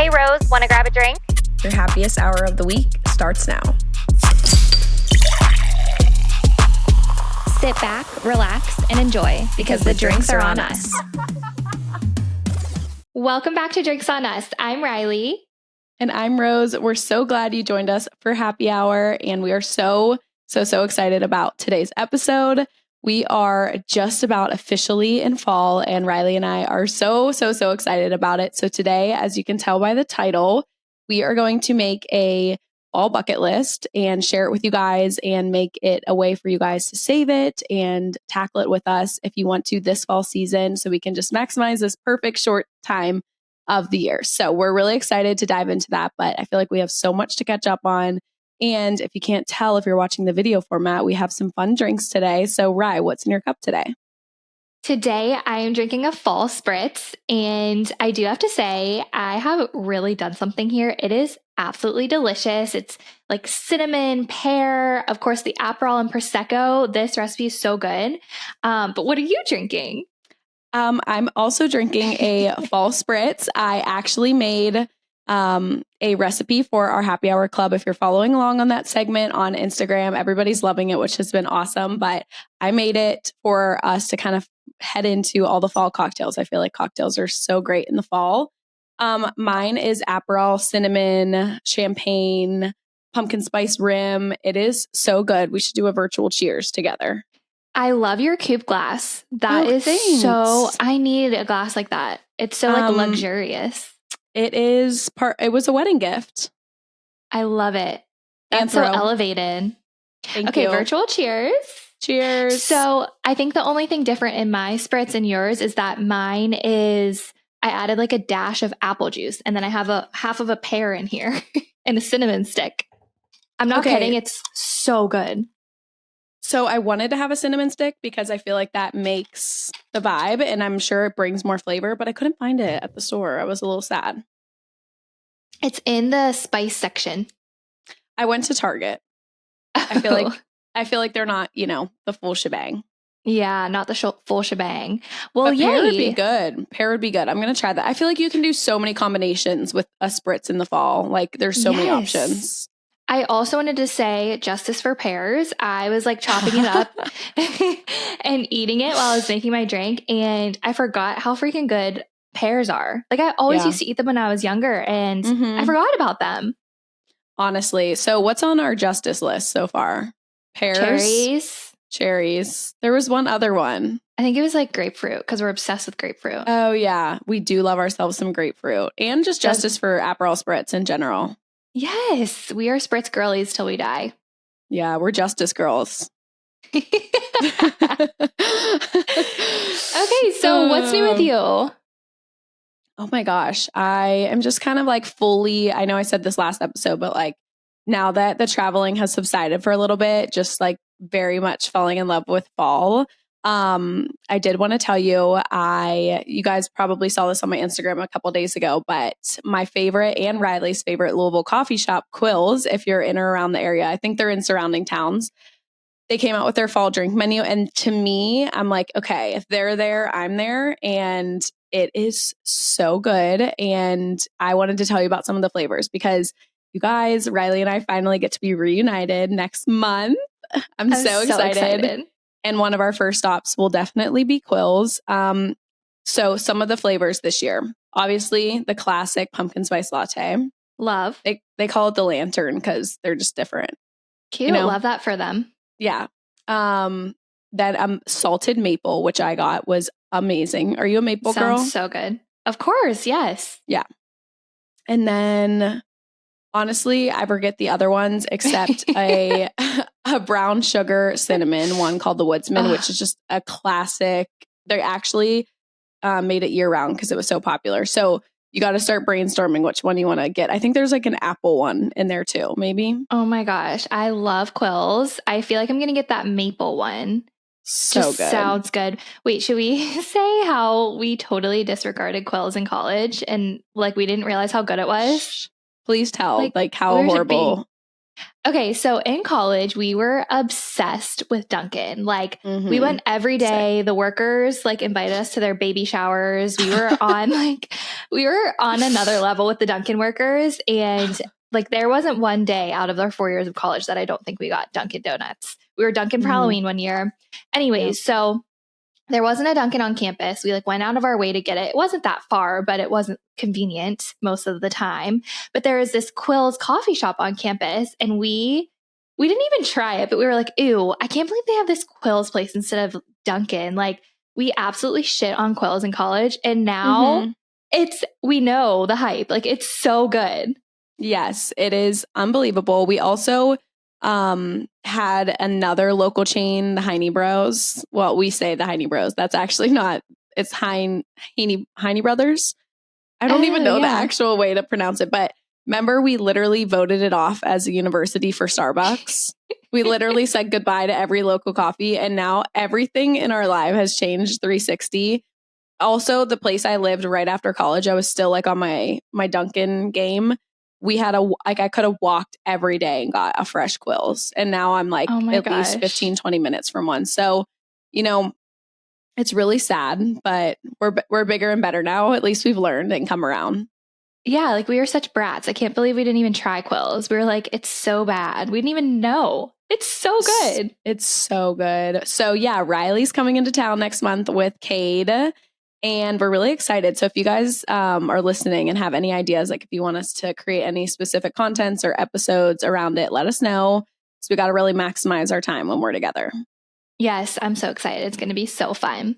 Hey Rose, want to grab a drink? Your happiest hour of the week starts now. Sit back, relax, and enjoy because the drinks are on us. Welcome back to Drinks on Us. I'm Riley. And I'm Rose. We're so glad you joined us for happy hour, and we are so excited about today's episode. We are just about officially in fall, and Riley and I are so excited about it. So today, as you can tell by the title, we are going to make a fall bucket list and share it with you guys and make it a way for you guys to save it and tackle it with us if you want to this fall season, so we can just maximize this perfect short time of the year. So we're really excited to dive into that, but I feel like we have so much to catch up on. And if you can't tell, if you're watching the video format, we have some fun drinks today. So Ry, what's in your cup today? Today, I am drinking a fall spritz, and I do have to say, I have really done something here. It is absolutely delicious. It's like cinnamon, pear, of course, the Aperol and Prosecco. This recipe is so good. But what are you drinking? I'm also drinking a fall spritz. I actually made a recipe for our happy hour club. If you're following along on that segment on Instagram, everybody's loving it, which has been awesome. But I made it for us to kind of head into all the fall cocktails. I feel like cocktails are so great in the fall. Mine is Aperol, cinnamon, champagne, pumpkin spice rim. It is so good. We should do a virtual cheers together. I love your coupe glass. That is thanks. so, I need a glass like that. It's so like luxurious. It was a wedding gift. I love it. That's so elevated. Thank you. Virtual cheers. Cheers. So I think the only thing different in my spritz and yours is that mine is, I added like a dash of apple juice, and then I have a half of a pear in here and a cinnamon stick. I'm not kidding. It's so good. So I wanted to have a cinnamon stick because I feel like that makes the vibe, and I'm sure it brings more flavor, but I couldn't find it at the store. I was a little sad. It's in the spice section. I went to Target. I feel like they're not, the full shebang. Yeah, not the full shebang. Well, but pear would be good. Pear would be good. I'm going to try that. I feel like you can do so many combinations with a spritz in the fall. Like there's so many options. I also wanted to say justice for pears. I was like chopping it up and eating it while I was making my drink, and I forgot how freaking good pears are. Like I always used to eat them when I was younger, and I forgot about them. Honestly. So what's on our justice list so far? Pears. Cherries. There was one other one. I think it was like grapefruit, because we're obsessed with grapefruit. Oh yeah. We do love ourselves some grapefruit, and just justice for Aperol spritz in general. Yes, we are spritz girlies till we die. Yeah, we're justice girls. Okay, so what's new with you? Oh my gosh. I am just kind of like fully, I know I said this last episode, but like now that the traveling has subsided for a little bit, just like very much falling in love with fall. I did want to tell you, you guys probably saw this on my Instagram a couple days ago, but my favorite and Riley's favorite Louisville coffee shop, Quills, if you're in or around the area, I think they're in surrounding towns. They came out with their fall drink menu. And to me, I'm like, okay, if they're there, I'm there. And it is so good. And I wanted to tell you about some of the flavors because you guys, Riley and I finally get to be reunited next month. I'm so excited. And one of our first stops will definitely be Quills. So some of the flavors this year, obviously the classic pumpkin spice latte. Love. They call it the lantern because they're just different. Cute. Love that for them. Yeah. Then salted maple, which I got, was amazing. Are you a maple girl? Sounds so good. Of course. Yes. Yeah. And then honestly, I forget the other ones except a brown sugar cinnamon one called the Woodsman, which is just a classic. They actually made it year round because it was so popular. So you got to start brainstorming which one you want to get. I think there's like an apple one in there too, maybe. Oh my gosh. I love Quills. I feel like I'm going to get that maple one. So just good. Sounds good. Wait, should we say how we totally disregarded Quills in college and like we didn't realize how good it was? Please tell, like how horrible. Okay, so in college, we were obsessed with Dunkin'. Like, we Mm-hmm. went every day. The workers like invited us to their baby showers. We were on another level with the Dunkin' workers. And like, there wasn't one day out of our 4 years of college that I don't think we got Dunkin' Donuts. We were Dunkin' for Mm-hmm. Halloween one year. Yep. Anyways, so there wasn't a Dunkin' on campus. We like went out of our way to get it. It wasn't that far, but it wasn't convenient most of the time. But there is this Quill's coffee shop on campus, and we didn't even try it, but we were like, ew, I can't believe they have this Quill's place instead of Dunkin'. Like, we absolutely shit on Quill's in college, and now Mm-hmm. we know the hype. Like, it's so good. Yes, it is unbelievable. We also had another local chain, the Heine Bros. Well, we say the Heine Bros. That's actually not. It's Heine Brothers. I don't even Oh, know the yeah. actual way to pronounce it, but remember we literally voted it off as a university for Starbucks. We literally said goodbye to every local coffee, and now everything in our life has changed 360. Also, the place I lived right after college, I was still like on my Dunkin' game. We had I could have walked every day and got a fresh Quills. And now I'm like Oh my at least gosh. 15, 20 minutes from one. So, you know, it's really sad, but we're bigger and better now. At least we've learned and come around. Yeah, like we were such brats. I can't believe we didn't even try Quills. We were like, it's so bad. We didn't even know. It's so good. It's so good. So yeah, Riley's coming into town next month with Cade, and we're really excited. So if you guys are listening and have any ideas, like if you want us to create any specific contents or episodes around it, let us know. So we got to really maximize our time when we're together. Yes, I'm so excited. It's going to be so fun.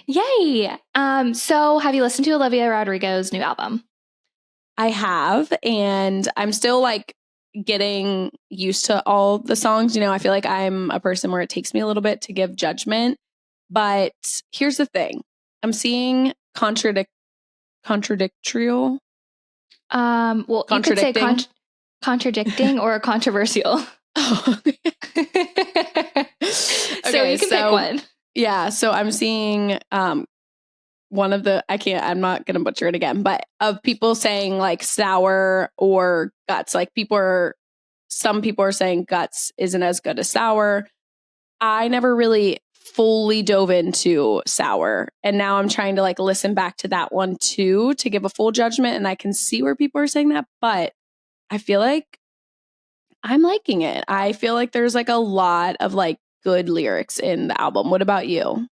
Yay. So have you listened to Olivia Rodrigo's new album? I have, and I'm still like getting used to all the songs. You know, I feel like I'm a person where it takes me a little bit to give judgment. But here's the thing. I'm seeing contradictorial. Well, you could say Contradicting. contradicting or controversial. Oh. So you can pick one. Yeah, so I'm seeing one of the I'm not gonna butcher it again, but of people saying like sour or guts. Like some people are saying guts isn't as good as sour. I never really fully dove into sour, and now I'm trying to like listen back to that one too to give a full judgment, and I can see where people are saying that, but I feel like I'm liking it. I feel like there's like a lot of like good lyrics in the album. What about you?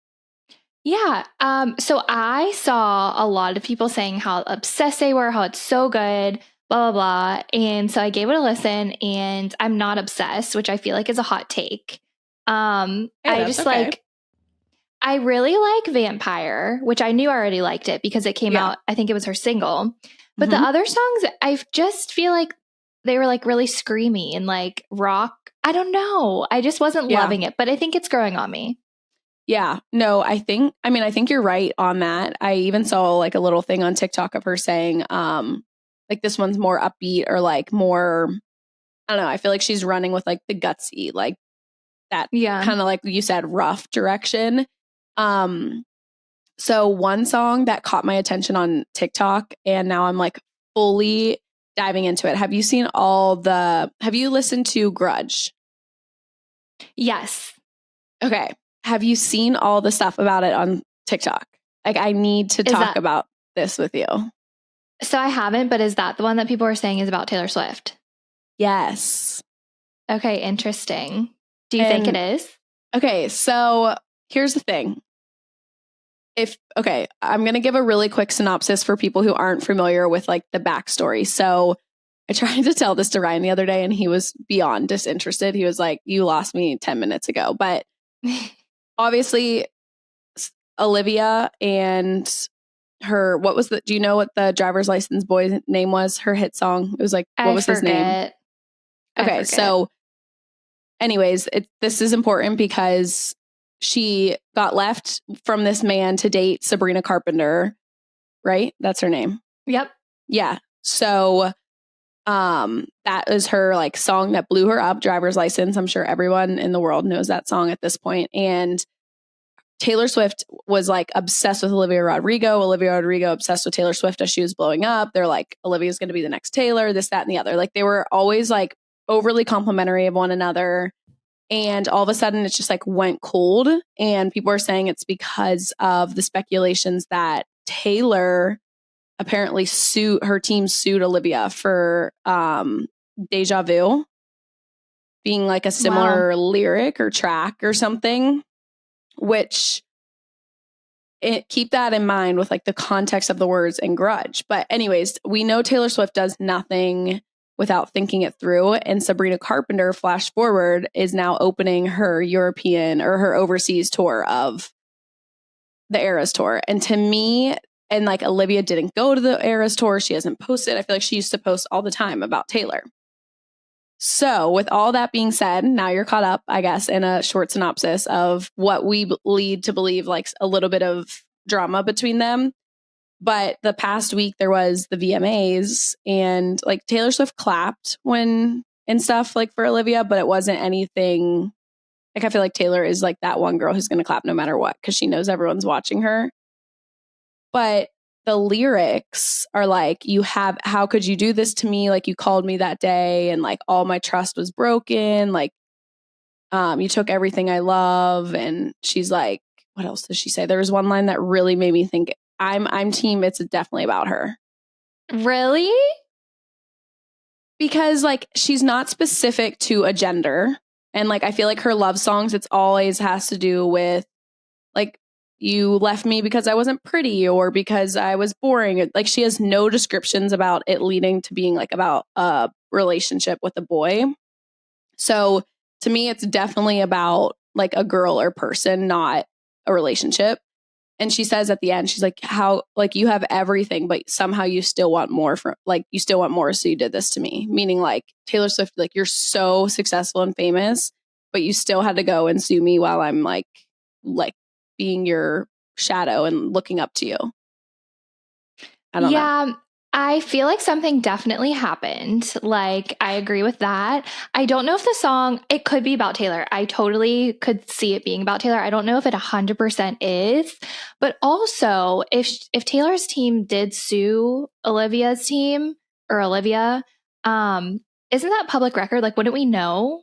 Yeah. So I saw a lot of people saying how obsessed they were, how it's so good, blah, blah, blah. And so I gave it a listen, and I'm not obsessed, which I feel like is a hot take. Hey, I that's just okay. I really like Vampire, which I knew I already liked it because it came Yeah. out, I think it was her single. But the Mhm. other songs, I just feel like they were like really screamy and like rock. I don't know. I just wasn't Yeah. loving it, but I think it's growing on me. Yeah. No, I think you're right on that. I even saw like a little thing on TikTok of her saying, like this one's more upbeat or like more, I don't know. I feel like she's running with like the gutsy, like that Yeah. kind of like you said, rough direction. Um, so one song that caught my attention on TikTok and now I'm like fully diving into it. Have you listened to Grudge? Yes. Okay. Have you seen all the stuff about it on TikTok? Like, I need to Is talk that about this with you. so? I haven't, but is that the one that people are saying is about Taylor Swift? Yes. Okay, interesting. Do you think it is? Okay, so here's the thing. I'm going to give a really quick synopsis for people who aren't familiar with like the backstory. So I tried to tell this to Ryan the other day and he was beyond disinterested. He was like, you lost me 10 minutes ago. But obviously, Olivia and do you know what the driver's license boy's name was? Her hit song. It was like, what was his name? Okay, so anyways, this is important because she got left from this man to date Sabrina Carpenter, right? That's her name. Yep. Yeah. So that is her like song that blew her up, Driver's License. I'm sure everyone in the world knows that song at this point. And Taylor Swift was like obsessed with Olivia Rodrigo obsessed with Taylor Swift as she was blowing up. They're like, Olivia's going to be the next Taylor, this, that, and the other. Like they were always like overly complimentary of one another. And all of a sudden it just like went cold. And people are saying it's because of the speculations that Taylor apparently her team sued Olivia for Deja Vu being like a similar lyric or track or something, which keep that in mind with like the context of the words and grudge. But anyways, we know Taylor Swift does nothing without thinking it through. And Sabrina Carpenter, flash forward, is now opening her European or her overseas tour of the Eras tour. And to me, and like Olivia didn't go to the Eras tour. She hasn't posted. I feel like she used to post all the time about Taylor. So with all that being said, now you're caught up, I guess, in a short synopsis of what we lead to believe like a little bit of drama between them. But the past week there was the VMAs and like Taylor Swift clapped and stuff like for Olivia, but it wasn't anything like I feel like Taylor is like that one girl who's going to clap no matter what because she knows everyone's watching her. But the lyrics are like, how could you do this to me? Like you called me that day and like all my trust was broken. Like, you took everything I love. And she's like, what else does she say? There was one line that really made me think I'm team. It's definitely about her. Really? Because like, she's not specific to a gender. And like, I feel like her love songs, it's always has to do with like, you left me because I wasn't pretty or because I was boring. Like she has no descriptions about it leading to being like about a relationship with a boy. So to me, it's definitely about like a girl or person, not a relationship. And she says at the end, she's like, how, like you have everything, but somehow you still want more from like, you still want more. So you did this to me, meaning like Taylor Swift, like you're so successful and famous, but you still had to go and sue me while I'm like being your shadow and looking up to you. I don't know. I feel like something definitely happened. Like, I agree with that. I don't know if the song, it could be about Taylor. I totally could see it being about Taylor. I don't know if it 100% is. But also, if Taylor's team did sue Olivia's team or Olivia, isn't that public record? Like, wouldn't we know?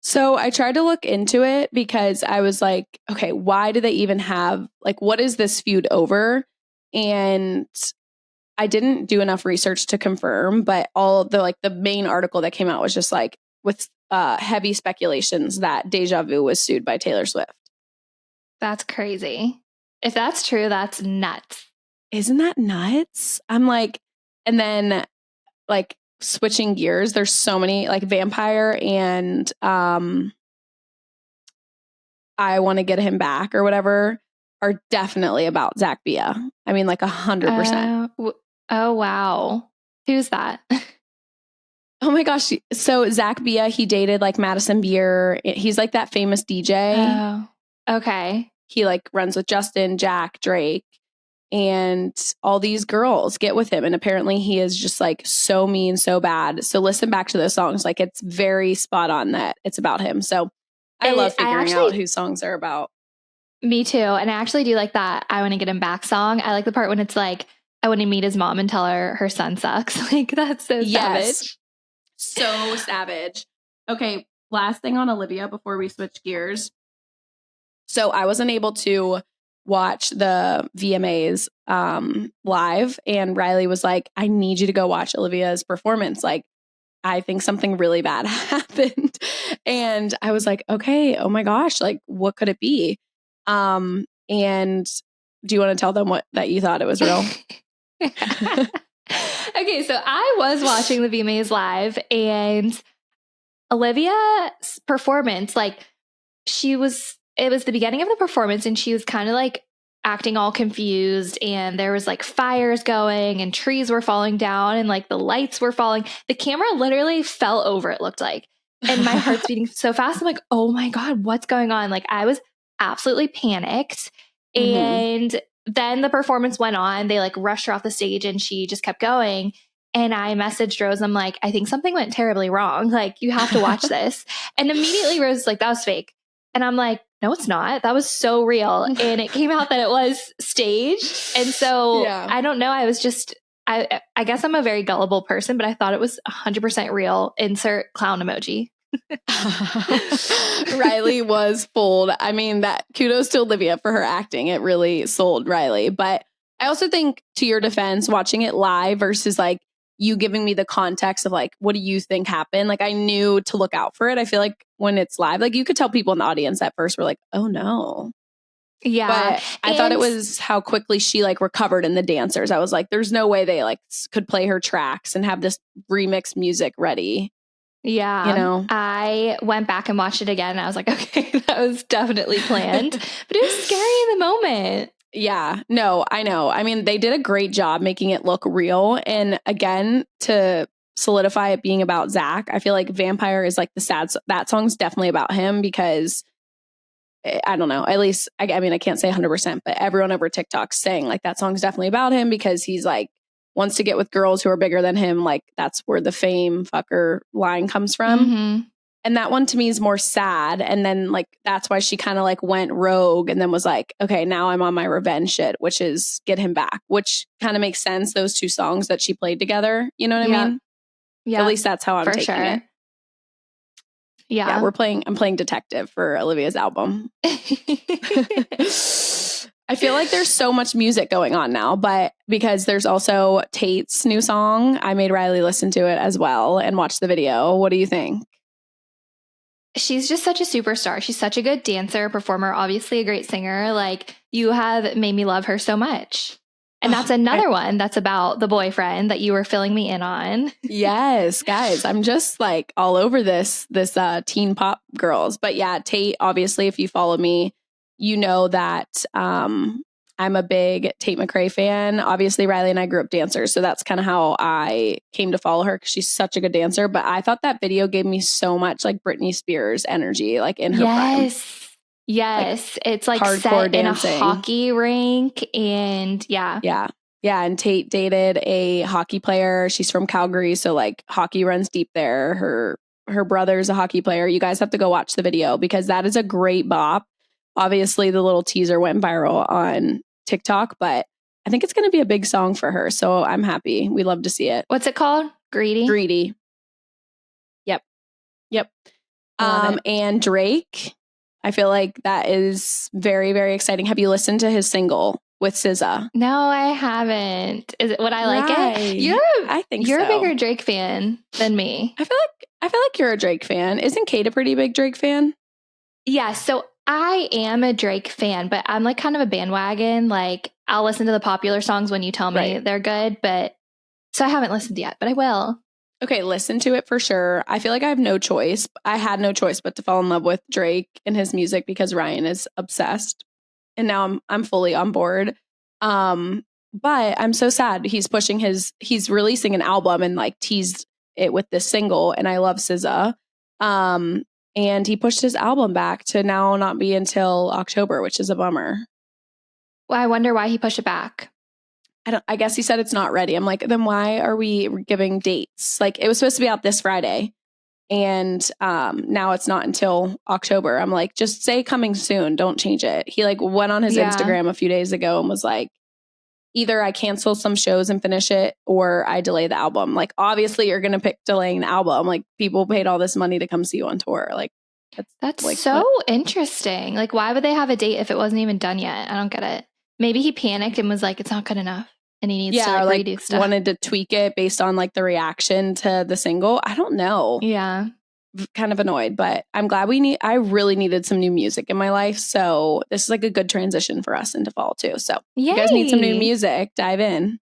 So I tried to look into it because I was like, okay, why do they even have, like, what is this feud over? And I didn't do enough research to confirm, but all the main article that came out was just like with heavy speculations that Deja Vu was sued by Taylor Swift. That's crazy. If that's true, that's nuts. Isn't that nuts? I'm like, and then like, switching gears, there's so many like Vampire and I Want to Get Him Back or whatever are definitely about Zach Bia. I mean like 100%. Oh wow. Who's that? Oh my gosh. So Zach Bia, he dated like Madison Beer. He's like that famous DJ. Oh, okay. He like runs with Justin, Jack, Drake. And all these girls get with him. And apparently he is just like so mean, so bad. So listen back to those songs. Like it's very spot on that it's about him. So I love figuring out who songs are about. Me too. And I actually do like that I Want to Get Him Back song. I like the part when it's like, I want to meet his mom and tell her son sucks. Like that's so savage. So savage. Okay. Last thing on Olivia before we switch gears. So I wasn't able to watch the VMAs live, and Riley was like, I need you to go watch Olivia's performance. Like, I think something really bad happened. And I was like, okay, oh my gosh, like what could it be? And do you want to tell them that you thought it was real? Okay, so I was watching the VMAs live, and Olivia's performance, like it was the beginning of the performance, and she was kind of like acting all confused, and there was like fires going and trees were falling down and like the lights were falling. The camera literally fell over, it looked like. And my heart's beating so fast. I'm like, oh my God, what's going on? Like I was absolutely panicked. Mm-hmm. And then the performance went on. They like rushed her off the stage and she just kept going. And I messaged Rose. I'm like, I think something went terribly wrong. Like, you have to watch this. And immediately Rose was like, that was fake. And I'm like, no, it's not. That was so real. And it came out that it was staged. And so I don't know. I was just, I guess I'm a very gullible person, but I thought it was 100% real. Insert clown emoji. Riley was fooled. I mean, that kudos to Olivia for her acting. It really sold Riley. But I also think, to your defense, watching it live versus like you giving me the context of like, what do you think happened? Like, I knew to look out for it. I feel like when it's live, like you could tell people in the audience at first were like, oh no. Yeah. But I thought it was how quickly she like recovered in the dancers. I was like, there's no way they like could play her tracks and have this remix music ready. Yeah. You know, I went back and watched it again and I was like, okay, that was definitely planned, but it was scary in the moment. Yeah, no, I know. I mean, they did a great job making it look real. And again, to solidify it being about Zach, I feel like Vampire is like the sad, that song's definitely about him because I don't know, at least, I mean, I can't say 100%, but everyone over TikTok's saying like that song's definitely about him because he's like, wants to get with girls who are bigger than him. Like that's where the fame fucker line comes from. Mm-hmm. And that one to me is more sad. And then like, that's why she kind of like went rogue and then was like, okay, now I'm on my revenge shit, which is get him back, which kind of makes sense. Those two songs that she played together. You know what I mean? Yeah. At least that's how I'm taking it. Yeah. I'm playing detective for Olivia's album. I feel like there's so much music going on now, but because there's also Tate's new song, I made Riley listen to it as well and watch the video. What do you think? She's just such a superstar. She's such a good dancer, performer, obviously a great singer. Like, you have made me love her so much. And that's another one that's about the boyfriend that you were filling me in on. Yes, guys, I'm just like all over this teen pop girls. But yeah, Tate, obviously, if you follow me, you know that I'm a big Tate McRae fan. Obviously, Riley and I grew up dancers, so that's kind of how I came to follow her because she's such a good dancer. But I thought that video gave me so much like Britney Spears energy, like in her prime. Yes. Like, it's like hardcore set dancing. In a hockey rink. And yeah. Yeah. And Tate dated a hockey player. She's from Calgary. So like hockey runs deep there. Her brother's a hockey player. You guys have to go watch the video because that is a great bop. Obviously, the little teaser went viral on TikTok, but I think it's going to be a big song for her. So I'm happy. We love to see it. What's it called? Greedy. Yep. And Drake. I feel like that is very, very exciting. Have you listened to his single with SZA? No, I haven't. Is it? Would I like it? I think you're so. a bigger Drake fan than me. I feel like you're a Drake fan. Isn't Kate a pretty big Drake fan? Yeah, so I am a Drake fan, but I'm like kind of a bandwagon. Like I'll listen to the popular songs when you tell me they're good, but so I haven't listened yet, but I will. Okay, listen to it for sure. I feel like I have no choice. I had no choice but to fall in love with Drake and his music because Ryan is obsessed. And now I'm fully on board. But I'm so sad. He's releasing an album and like teased it with this single, and I love SZA. And he pushed his album back to now not be until October, which is a bummer. Well, I wonder why he pushed it back. I guess he said it's not ready. I'm like, then why are we giving dates? Like it was supposed to be out this Friday and now it's not until October. I'm like, just say coming soon. Don't change it. He like went on his Instagram a few days ago and was like, either I cancel some shows and finish it or I delay the album. Like, obviously you're going to pick delaying the album. Like people paid all this money to come see you on tour. Like that's like, so interesting. Like, why would they have a date if it wasn't even done yet? I don't get it. Maybe he panicked and was like, it's not good enough. And he needs to like redo stuff. Wanted to tweak it based on like the reaction to the single. I don't know. Yeah. Kind of annoyed, but I'm glad I really needed some new music in my life. So this is like a good transition for us into fall too. So Yay. You guys need some new music, dive in.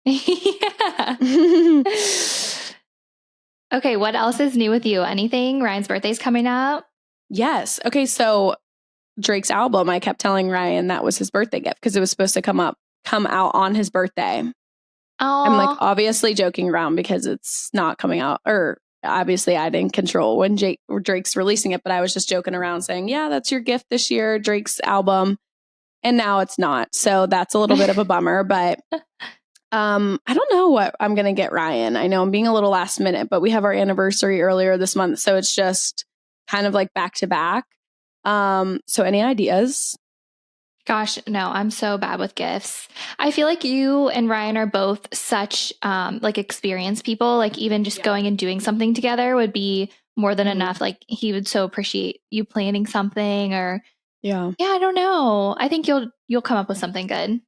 Yeah. Okay. What else is new with you? Anything? Ryan's birthday's coming up. Yes. Okay. So Drake's album, I kept telling Ryan that was his birthday gift because it was supposed to come out on his birthday. Oh, I'm like obviously joking around because it's not coming out, or obviously I didn't control when Drake's releasing it, but I was just joking around saying, yeah, that's your gift this year, Drake's album. And now it's not. So that's a little bit of a bummer, but I don't know what I'm going to get Ryan. I know I'm being a little last minute, but we have our anniversary earlier this month. So it's just kind of like back to back. So any ideas? Gosh, no, I'm so bad with gifts. I feel like you and Ryan are both such like experienced people. Like even just Yeah. going and doing something together would be more than Mhm. enough. Like he would so appreciate you planning something or Yeah. yeah, I don't know. I think you'll come up with something good.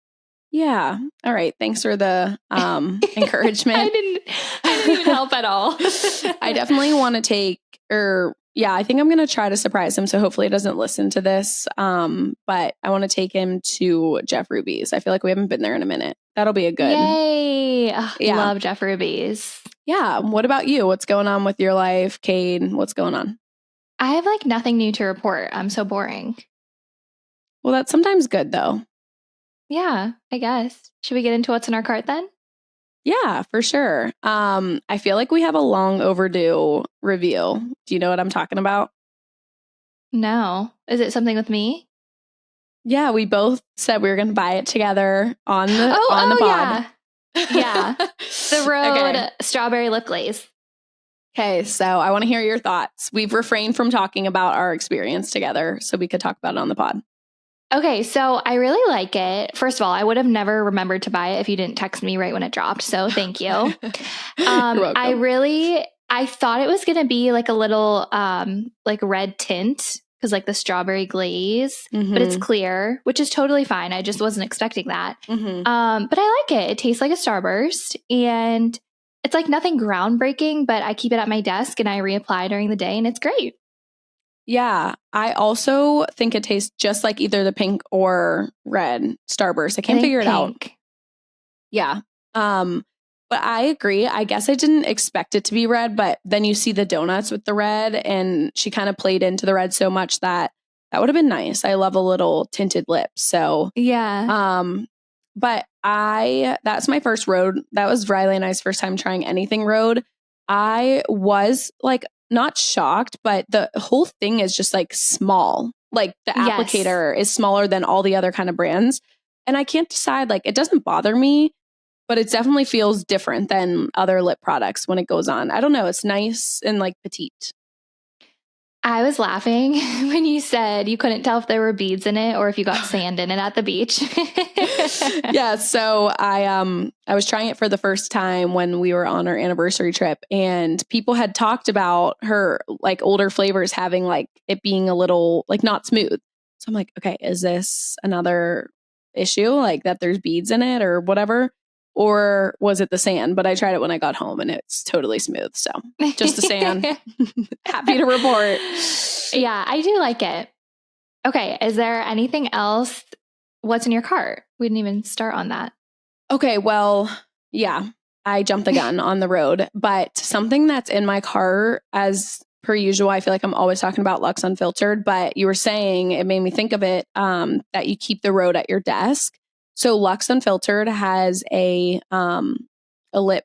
Yeah. All right. Thanks for the encouragement. I didn't even help at all. I definitely want to take, or yeah, I think I'm going to try to surprise him. So hopefully he doesn't listen to this. But I want to take him to Jeff Ruby's. I feel like we haven't been there in a minute. That'll be a good. Yay. Ugh, Yeah. love Jeff Ruby's. Yeah. What about you? What's going on with your life, Cade? What's going on? I have like nothing new to report. I'm so boring. Well, that's sometimes good though. Yeah, I guess. Should we get into what's in our cart then? Yeah, for sure. I feel like we have a long overdue review. Do you know what I'm talking about? No. Is it something with me? Yeah, we both said we were going to buy it together on the pod. Yeah. The Road Okay. strawberry lip glaze. Okay, so I want to hear your thoughts. We've refrained from talking about our experience together so we could talk about it on the pod. Okay, so I really like it. First of all, I would have never remembered to buy it if you didn't text me right when it dropped. So thank you. You're welcome. I thought it was gonna be like a little like red tint because like the strawberry glaze, but it's Mhm. clear, which is totally fine. I just wasn't expecting that. Mhm. But I like it. It tastes like a Starburst and it's like nothing groundbreaking, but I keep it at my desk and I reapply during the day and it's great. Yeah, I also think it tastes just like either the pink or red Starburst. I I can't think figure it out. pink. Yeah. But I agree. I guess I didn't expect it to be red, but then you see the donuts with the red and she kind of played into the red so much that would have been nice. I love a little tinted lip. So, Yeah. but that's my first road. That was Riley and I's first time trying anything road. I was like not shocked, but the whole thing is just like small. Like the Yes. applicator is smaller than all the other kind of brands. And I can't decide, like, it doesn't bother me, but it definitely feels different than other lip products when it goes on. I don't know. It's nice and like petite. I was laughing when you said you couldn't tell if there were beads in it or if you got sand in it at the beach. Yeah, so I was trying it for the first time when we were on our anniversary trip and people had talked about her like older flavors having like it being a little like not smooth. So I'm like, okay, is this another issue like that there's beads in it or whatever? Or was it the sand? But I tried it when I got home and it's totally smooth. So just the sand. Happy to report. Yeah, I do like it. Okay, is there anything else? What's in your cart? We didn't even start on that. Okay, well, yeah, I jumped the gun on the road, but something that's in my car, as per usual, I feel like I'm always talking about Lux Unfiltered, but you were saying it made me think of it that you keep the road at your desk. So Lux Unfiltered has a lip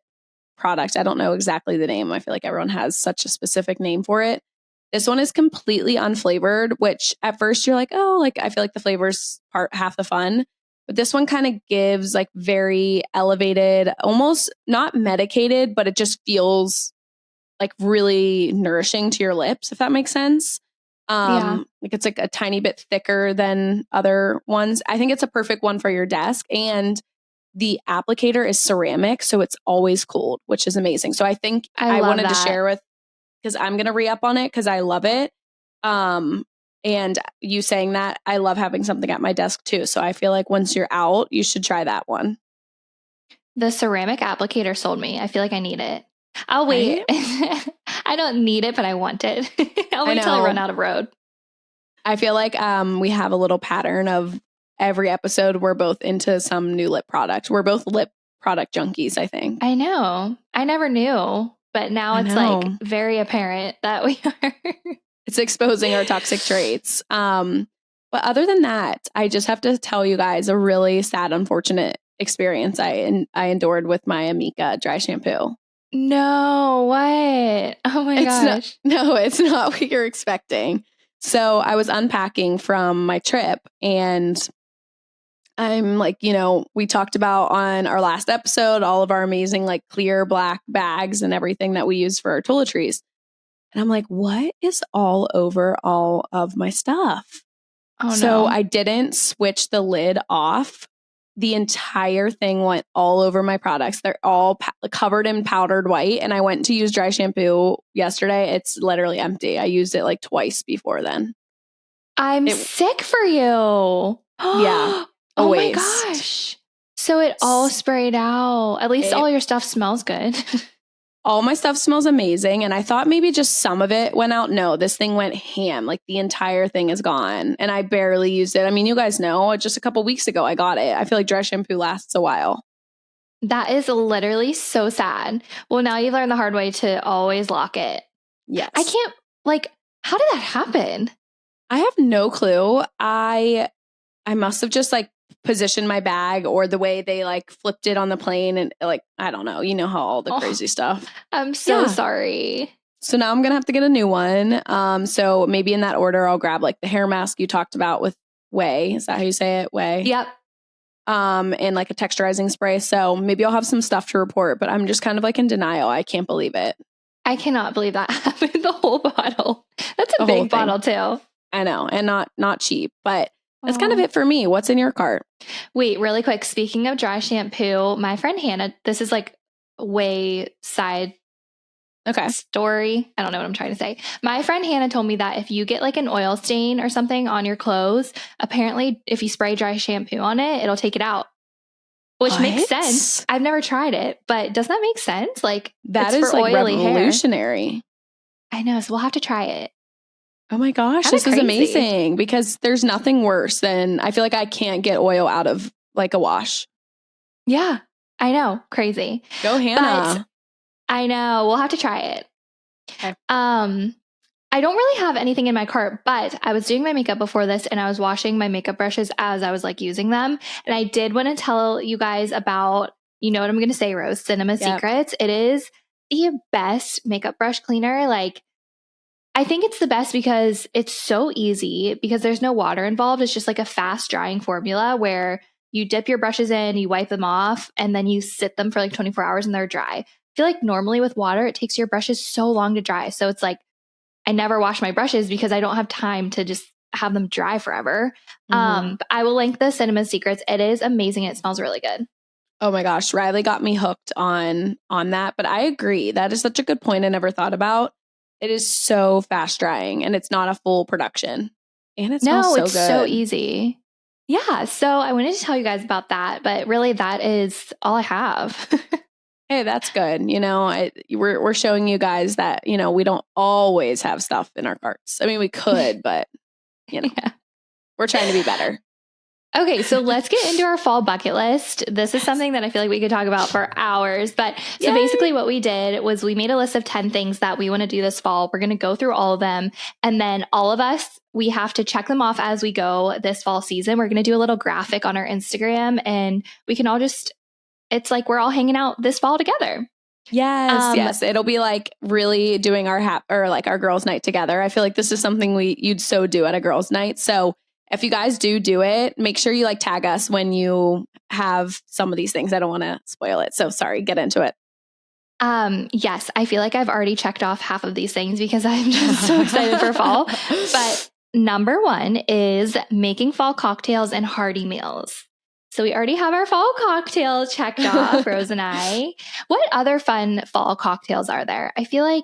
product. I don't know exactly the name. I feel like everyone has such a specific name for it. This one is completely unflavored, which at first you're like, oh, like I feel like the flavors part half the fun. But this one kind of gives like very elevated, almost not medicated, but it just feels like really nourishing to your lips, if that makes sense. Yeah. Like it's like a tiny bit thicker than other ones. I think it's a perfect one for your desk. And the applicator is ceramic, so it's always cooled, which is amazing. So I think I love wanted to that. share with because I'm gonna re-up on it because I love it. And you saying that, I love having something at my desk too. So I feel like once you're out, you should try that one. The ceramic applicator sold me. I feel like I need it. I'll wait. Right? I don't need it, but I want it. I'll wait till I run out of road. I feel like we have a little pattern of every episode we're both into some new lip product. We're both lip product junkies, I think. I know. I never knew, but now it's like very apparent that we are. It's exposing our toxic traits. But other than that, I just have to tell you guys a really sad, unfortunate experience I endured with my Amika dry shampoo. No, what? Oh my gosh. It's not what you're expecting. So I was unpacking from my trip and I'm like, we talked about on our last episode, all of our amazing like clear black bags and everything that we use for our toiletries. And I'm like, what is all over all of my stuff? Oh So no. I didn't switch the lid off. The entire thing went all over my products. They're all covered in powdered white. And I went to use dry shampoo yesterday. It's literally empty. I used it like twice before then. I'm sick for you. Yeah, a Oh my waste. gosh. So it all sprayed out. At least all your stuff smells good. All my stuff smells amazing. And I thought maybe just some of it went out. No, this thing went ham. Like the entire thing is gone. And I barely used it. I mean, you guys know, just a couple weeks ago, I got it. I feel like dry shampoo lasts a while. That is literally so sad. Well, now you've learned the hard way to always lock it. Yes. I can't, how did that happen? I have no clue. I must have just like positioned my bag or the way they like flipped it on the plane and like, I don't know. You know how all the crazy stuff. I'm so sorry. So now I'm going to have to get a new one. So maybe in that order, I'll grab like the hair mask you talked about with whey. Is that how you say it? Whey? Yep. And like a texturizing spray. So maybe I'll have some stuff to report, but I'm just kind of like in denial. I can't believe it. I cannot believe that happened. The whole bottle. That's a big bottle too. I know. And not cheap, but that's kind of it for me. What's in your cart? Wait, really quick. Speaking of dry shampoo, my friend Hannah, this is like way side story. I don't know what I'm trying to say. My friend Hannah told me that if you get like an oil stain or something on your clothes, apparently if you spray dry shampoo on it, it'll take it out. Which makes sense. I've never tried it, but doesn't that make sense? Like that is like revolutionary. Hair. I know. So we'll have to try it. Oh my gosh, this is amazing because there's nothing worse than I feel like I can't get oil out of like a wash. Yeah, I know. Crazy. Go Hannah. But I know. We'll have to try it. Okay. I don't really have anything in my cart, but I was doing my makeup before this and I was washing my makeup brushes as I was like using them. And I did want to tell you guys about, you know what I'm going to say, Rose, Cinema Secrets. It is the best makeup brush cleaner. Like, I think it's the best because it's so easy because there's no water involved. It's just like a fast drying formula where you dip your brushes in, you wipe them off, and then you sit them for like 24 hours and they're dry. I feel like normally with water, it takes your brushes so long to dry. So it's like, I never wash my brushes because I don't have time to just have them dry forever. But I will link the Cinema Secrets. It is amazing. It smells really good. Oh my gosh, Riley got me hooked on that. But I agree. That is such a good point I never thought about. It is so fast drying and it's not a full production. And it smells so good. It's so easy. Yeah. So I wanted to tell you guys about that, but really that is all I have. Hey, that's good. You know, we're showing you guys that, you know, we don't always have stuff in our carts. I mean, we could, but you know, we're trying to be better. Okay, so let's get into our fall bucket list. This is something that I feel like we could talk about for hours. But so basically what we did was we made a list of 10 things that we want to do this fall. We're going to go through all of them. And then all of us, we have to check them off as we go this fall season. We're going to do a little graphic on our Instagram and we can all just, it's like we're all hanging out this fall together. Yes. It'll be like really doing our like our girls' night together. I feel like this is something you'd so do at a girls' night. So if you guys do it, make sure you like tag us when you have some of these things. I don't want to spoil it. So sorry, get into it. Yes, I feel like I've already checked off half of these things because I'm just so excited for fall. But number 1 is making fall cocktails and hearty meals. So we already have our fall cocktail checked off, Rose and I. What other fun fall cocktails are there? I feel like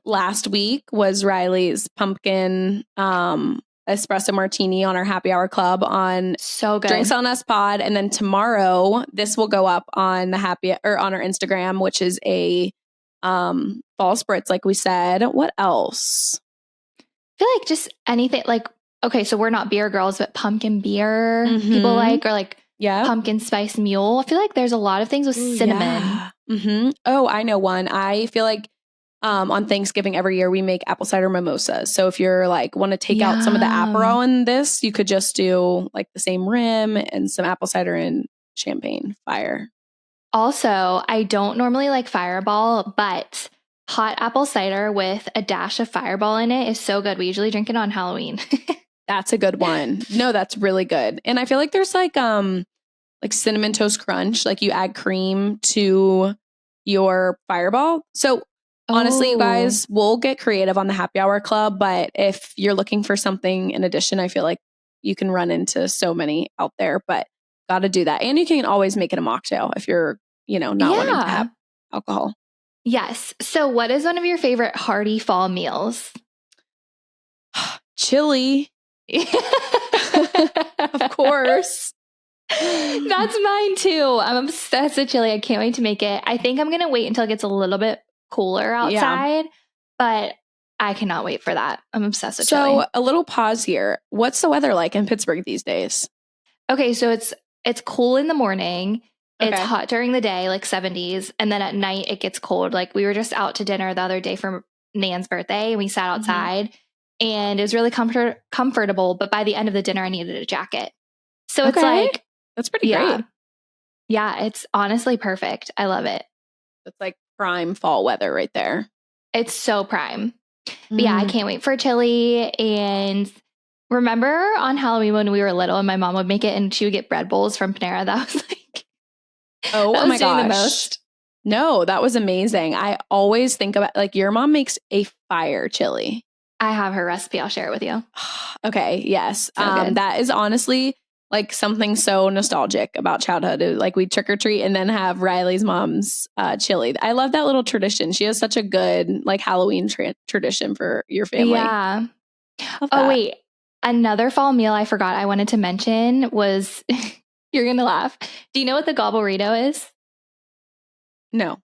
last week was Riley's pumpkin espresso martini on our happy hour club on so good Drinks on Us pod, and then tomorrow this will go up on the on our Instagram, which is a fall spritz, like we said. What else? I feel like just anything like okay, so we're not beer girls, but pumpkin beer people like, or like pumpkin spice mule. I feel like there's a lot of things with cinnamon. Yeah. Oh, I know one. I feel like on Thanksgiving every year we make apple cider mimosas. So if you're like want to take out some of the Aperol in this, you could just do like the same rim and some apple cider and champagne. Fire. Also, I don't normally like Fireball, but hot apple cider with a dash of Fireball in it is so good. We usually drink it on Halloween. That's a good one. No, that's really good. And I feel like there's like cinnamon toast crunch, like you add cream to your Fireball. So Honestly, you Oh, guys, we'll get creative on the happy hour club, but if you're looking for something in addition, I feel like you can run into so many out there, but got to do that. And you can always make it a mocktail if you're, not wanting to have yeah. alcohol. Yes. So, what is one of your favorite hearty fall meals? Chili, of course. That's mine too. I'm obsessed with chili. I can't wait to make it. I think I'm going to wait until it gets a little bit cooler Yeah. outside, but I cannot wait for that. I'm obsessed with So chili. a little pause here. What's the weather like in Pittsburgh these days? Okay, so it's cool in the morning. It's Okay. hot during the day, like 70s, and then at night it gets cold. Like we were just out to dinner the other day for Nan's birthday, and we sat Mhm. outside, and it was really comfortable. But by the end of the dinner, I needed a jacket. So it's Okay. like, That's pretty yeah, great. yeah, it's honestly perfect. I love it. It's like prime fall weather right there. It's so prime. But yeah, I Mm. can't wait for chili. And remember on Halloween when we were little and my mom would make it and she would get bread bowls from Panera? That was like, Oh that was my doing the gosh. most. No, that was amazing. I always think about like your mom makes a fire chili. I have her recipe. I'll share it with you. Okay, yes. So good. That is honestly like something so nostalgic about childhood. Like we trick or treat and then have Riley's mom's chili. I love that little tradition. She has such a good like Halloween tradition for your family. Yeah. Love Oh, that. wait. Another fall meal I forgot I wanted to mention was you're going to laugh. Do you know what the gobblerito is? No.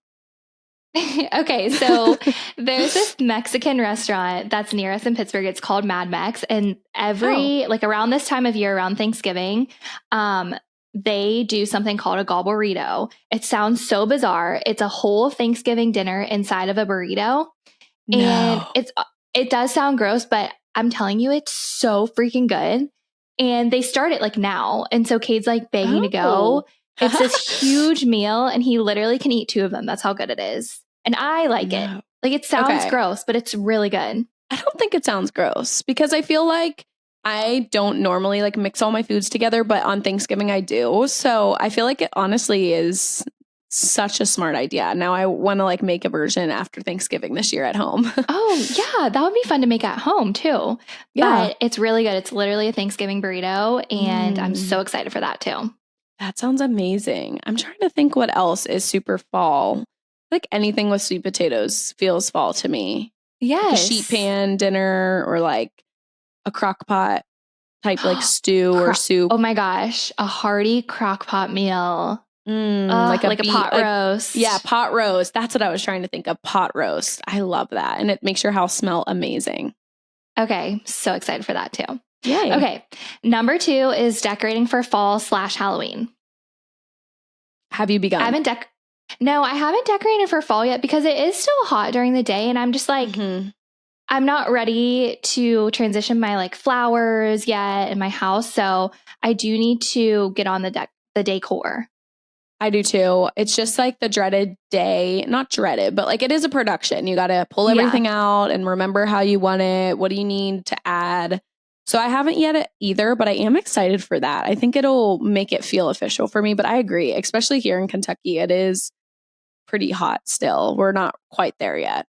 Okay, so there's this Mexican restaurant that's near us in Pittsburgh. It's called Mad Mex, and Oh. like around this time of year, around Thanksgiving, um, they do something called a gobblerito. It sounds so bizarre. It's a whole Thanksgiving dinner inside of a burrito, and No. it does sound gross, but I'm telling you, it's so freaking good. And they start it like now, and so Cade's like begging to Oh. go. It's this huge meal, and he literally can eat two of them. That's how good it is. And I like it. No. Like it sounds Okay. gross, but it's really good. I don't think it sounds gross because I feel like I don't normally like mix all my foods together, but on Thanksgiving I do. So I feel like it honestly is such a smart idea. Now I want to like make a version after Thanksgiving this year at home. Oh, yeah, that would be fun to make at home too. Yeah. But it's really good. It's literally a Thanksgiving burrito, and I'm so Mm, excited for that too. that sounds amazing. I'm trying to think what else is super fall. Like anything with sweet potatoes feels fall to me. Like a sheet Yes. pan dinner or like a crock pot type like stew or Cro- soup. oh my gosh, a hearty crock pot meal. Like a Like a pot yeah, roast. pot roast. That's what I was trying to think of. Pot roast. I love that. And it makes your house smell amazing. Okay, so excited for that too. Yay. Okay, number 2 is decorating for fall/Halloween. Have you I begun? haven't No, I haven't decorated for fall yet because it is still hot during the day, and I'm just like, Mhm. I'm not ready to transition my like flowers yet in my house, so I do need to get on the decor. I do too. It's just like the dreaded day, not dreaded, but like it is a production. You got to pull Yeah. everything out and remember how you want it. What do you need to add? So I haven't yet either, but I am excited for that. I think it'll make it feel official for me, but I agree, especially here in Kentucky, it is pretty hot still. We're not quite there yet.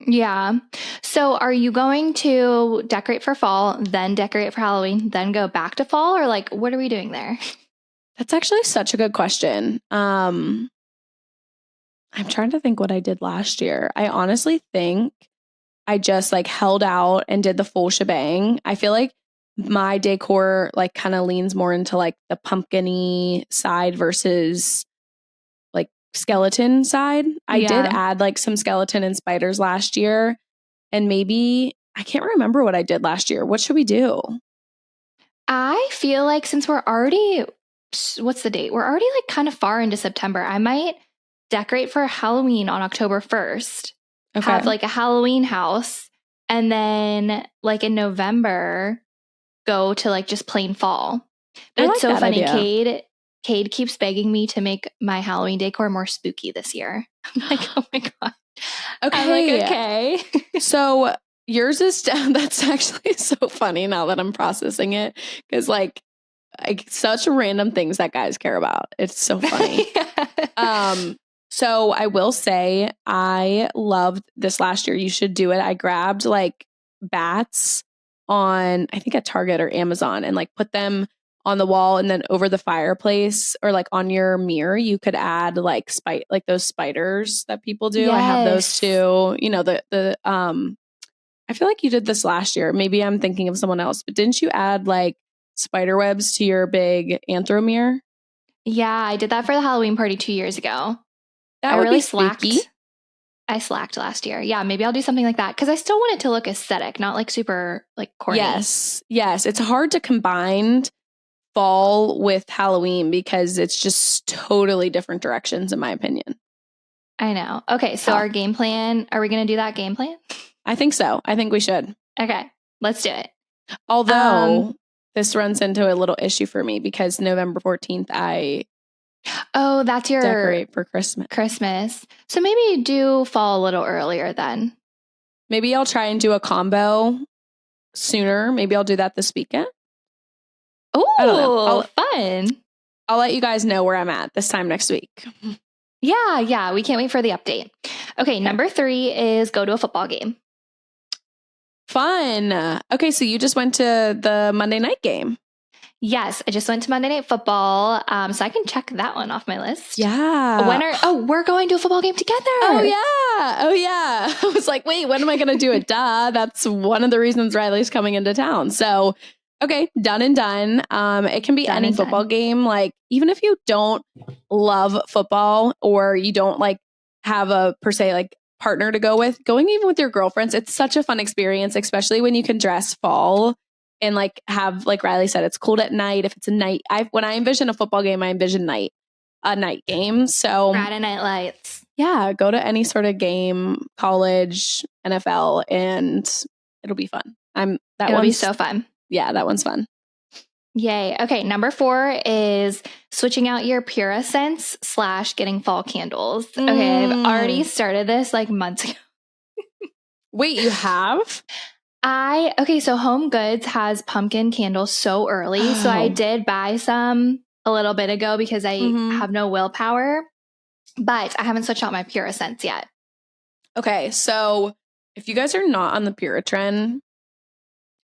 Yeah. So are you going to decorate for fall, then decorate for Halloween, then go back to fall, or like what are we doing there? That's actually such a good question. I'm trying to think what I did last year. I honestly think I just like held out and did the full shebang. I feel like my decor like kind of leans more into like the pumpkin-y side versus like skeleton side. I did Yeah. add like some skeleton and spiders last year, and maybe I can't remember what I did last year. What should we do? I feel like since we're already, what's the date? We're already like kind of far into September. I might decorate for Halloween on October 1st, Okay. have like a Halloween house, and then like in November, go to like just plain fall. But I it's like so that funny. idea. Cade keeps begging me to make my Halloween decor more spooky this year. I'm like, oh my God. I'm like, Okay. okay. So yours is that's actually so funny now that I'm processing it because like such random things that guys care about. It's so funny. Yeah. Um So I will say I loved this last year. You should do it. I grabbed like bats on, I think at Target or Amazon, and like put them on the wall, and then over the fireplace or like on your mirror, you could add like like those spiders that people do. I have those Yes. too. You know, I feel like you did this last year. Maybe I'm thinking of someone else, but didn't you add like spider webs to your big anthro mirror? Yeah, I did that for the Halloween party 2 years ago. That I would really be slacked. spooky. I slacked last year. Yeah, maybe I'll do something like that because I still want it to look aesthetic, not like super like corny. Yes. It's hard to combine fall with Halloween because it's just totally different directions, in my opinion. I know. Okay, so our game plan, are we going to do that game plan? I think so. I think we should. Okay, let's do it. Although this runs into a little issue for me because November 14th, I that's your decorate for Christmas. So maybe do fall a little earlier then. Maybe I'll try and do a combo sooner. Maybe I'll do that this weekend. Oh, fun. I'll let you guys know where I'm at this time next week. Yeah. We can't wait for the update. Okay, number 3 is go to a football game. Fun. Okay, so you just went to the Monday night game. Yes, I just went to Monday Night Football, so I can check that one off my list. Yeah. We're going to a football game together. Oh yeah. I was like, wait, when am I going to do it? Duh. That's one of the reasons Riley's coming into town. So, okay, done and done. It can be any football game. Like, even if you don't love football or you don't like have a per se like partner to go with, going even with your girlfriends, it's such a fun experience, especially when you can dress fall. And like have, like Riley said, it's cold at night. If it's a night, when I envision a football game, I envision a night game. So Friday Night Lights. Yeah, go to any sort of game, college, NFL, and it'll be fun. It'll be so fun. Yeah, that one's fun. Yay. Okay, number 4 is switching out your Pura scents / getting fall candles. Okay, I've already started this like months ago. Wait, you have? So Home Goods has pumpkin candles so early. So I did buy some a little bit ago because I have no willpower, but I haven't switched out my Pura scents yet. Okay, so if you guys are not on the Pura trend,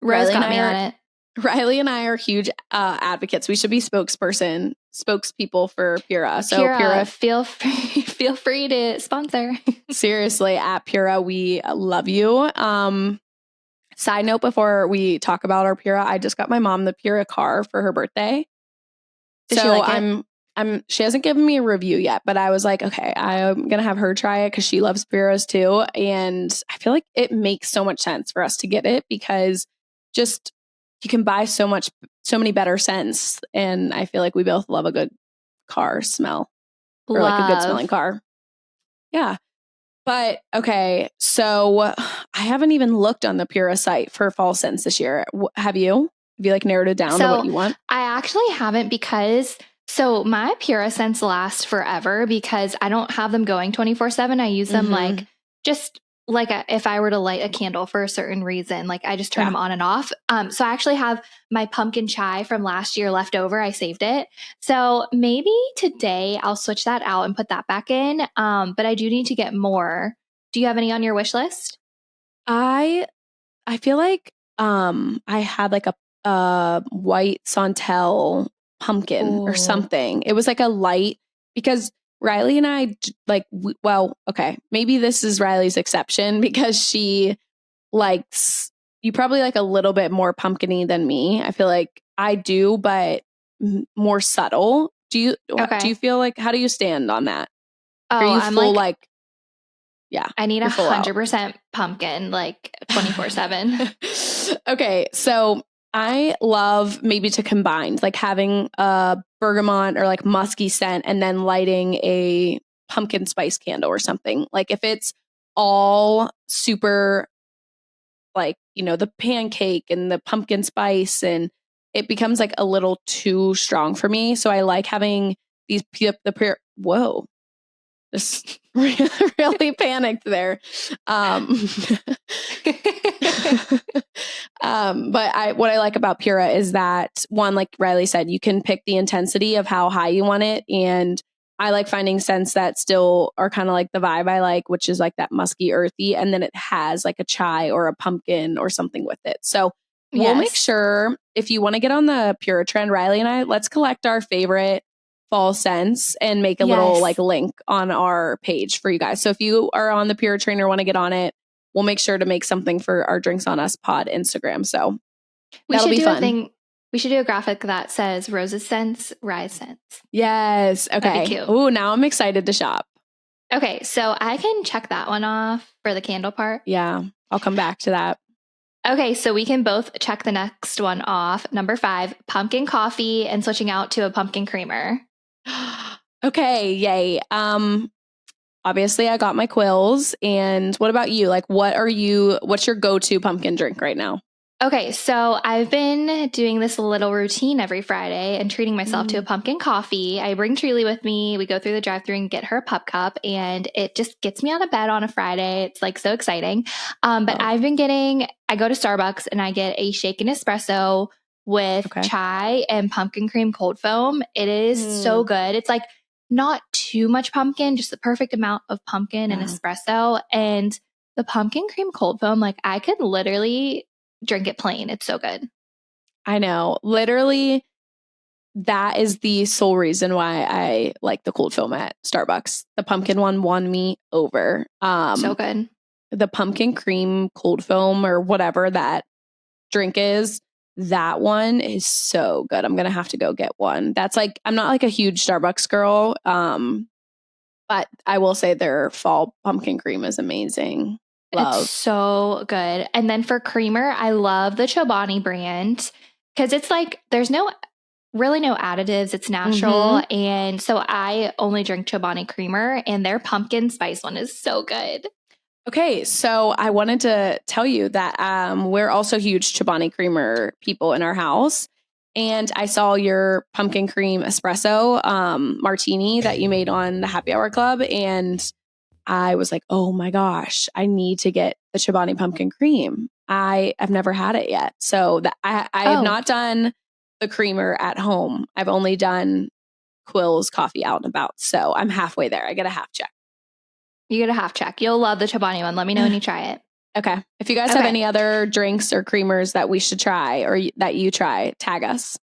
Rose got me on it. Riley and I are huge advocates. We should be spokespeople for Pura. So Pura, feel free to sponsor. Seriously, at Pura, we love you. Side note, before we talk about our Pura, I just got my mom the Pura car for her birthday. Did she like it? She hasn't given me a review yet, but I was like, okay, I'm going to have her try it because she loves Puras too. And I feel like it makes so much sense for us to get it because just you can buy so many better scents. And I feel like we both love a good car smell or like a good smelling car. Yeah. But okay, so I haven't even looked on the Pura site for fall scents this year. Have you? Have you like narrowed it down to what you want? I actually haven't because my Pura scents last forever because I don't have them going 24/7. I use them like just like if I were to light a candle for a certain reason, like I just turn them on and off. So I actually have my pumpkin chai from last year left over. I saved it. So maybe today I'll switch that out and put that back in. But I do need to get more. Do you have any on your wish list? I feel like I had like a white Santel pumpkin or something. It was like a light because Riley and I maybe this is Riley's exception because she likes, you probably like a little bit more pumpkin-y than me. I feel like I do, but more subtle. Do you feel like, how do you stand on that? Are you I'm full like yeah. I need 100% pumpkin, like 24/7. Okay. So I love maybe to combine like having a bergamot or like musky scent and then lighting a pumpkin spice candle or something. Like if it's all super like, the pancake and the pumpkin spice and it becomes like a little too strong for me. So I like having these whoa. Just really panicked there. But what I like about Pura is that one, like Riley said, you can pick the intensity of how high you want it. And I like finding scents that still are kind of like the vibe I like, which is like that musky, earthy, and then it has like a chai or a pumpkin or something with it. So we'll make Yes. sure if you want to get on the Pure trend, Riley and I, let's collect our favorite fall scents and make a little like Yes. link on our page for you guys. So if you are on the Pure train or want to get on it, we'll make sure to make something for our Drinks on Us pod Instagram. So We that'll should be do a fun. thing. We should do a graphic that says roses scents, rise scents. Yes. That'd be Okay. cute. Oh, now I'm excited to shop. Okay, so I can check that one off for the candle part. Yeah. I'll come back to that. Okay, so we can both check the next one off. Number 5, pumpkin coffee and switching out to a pumpkin creamer. Okay. Yay. Obviously I got my quills. And what about you? Like, what's your go-to pumpkin drink right now? Okay, so I've been doing this little routine every Friday and treating myself to a pumpkin coffee. I bring Truly with me. We go through the drive-thru and get her a pup cup, and it just gets me out of bed on a Friday. It's like so exciting. But Oh, I go to Starbucks and I get a shaken espresso with okay. chai and pumpkin cream cold foam. It is so Mm. good. It's like not too much pumpkin, just the perfect amount of pumpkin and Yeah. espresso. And the pumpkin cream cold foam, like I could literally drink it plain. It's so good. I know. Literally, that is the sole reason why I like the cold foam at Starbucks. The pumpkin one won me over. So good. The pumpkin cream cold foam or whatever that drink is, that one is so good. I'm gonna have to go get one. That's like, I'm not like a huge Starbucks girl, but I will say their fall pumpkin cream is amazing. It's Love. so good. And then for creamer, I love the Chobani brand because it's like there's really no additives. It's natural. Mm-hmm. And so I only drink Chobani creamer, and their pumpkin spice one is so good. Okay, so I wanted to tell you that we're also huge Chobani creamer people in our house. And I saw your pumpkin cream espresso martini that you made on the Happy Hour Club. And I was like, oh my gosh, I need to get the Chobani pumpkin cream. I have never had it yet. So I have Oh, not done the creamer at home. I've only done Quill's coffee out and about. So I'm halfway there. I get a half check. you get a half check. You'll love the Chobani one. Let me know when you try it. Okay. If you guys have any other drinks or creamers that we should try or that you try, tag us.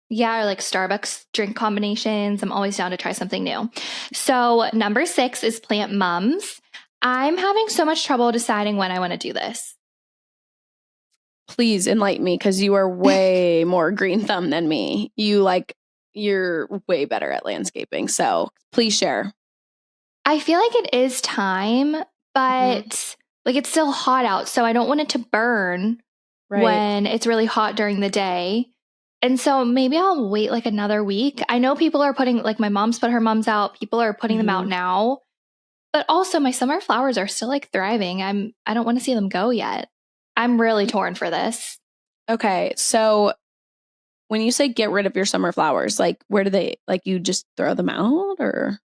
Yeah, or like Starbucks drink combinations. I'm always down to try something new. So, number 6 is plant mums. I'm having so much trouble deciding when I want to do this. Please enlighten me because you are way more green thumb than me. You're way better at landscaping. So please share. I feel like it is time, but like it's still hot out, so I don't want it to burn when it's really hot during the day. And so maybe I'll wait like another week. I know people are putting, like my mom's put her mums out, people are putting them out now. But also my summer flowers are still like thriving. I don't want to see them go yet. I'm really torn for this. Okay. So when you say get rid of your summer flowers, like where do they, like you just throw them out or?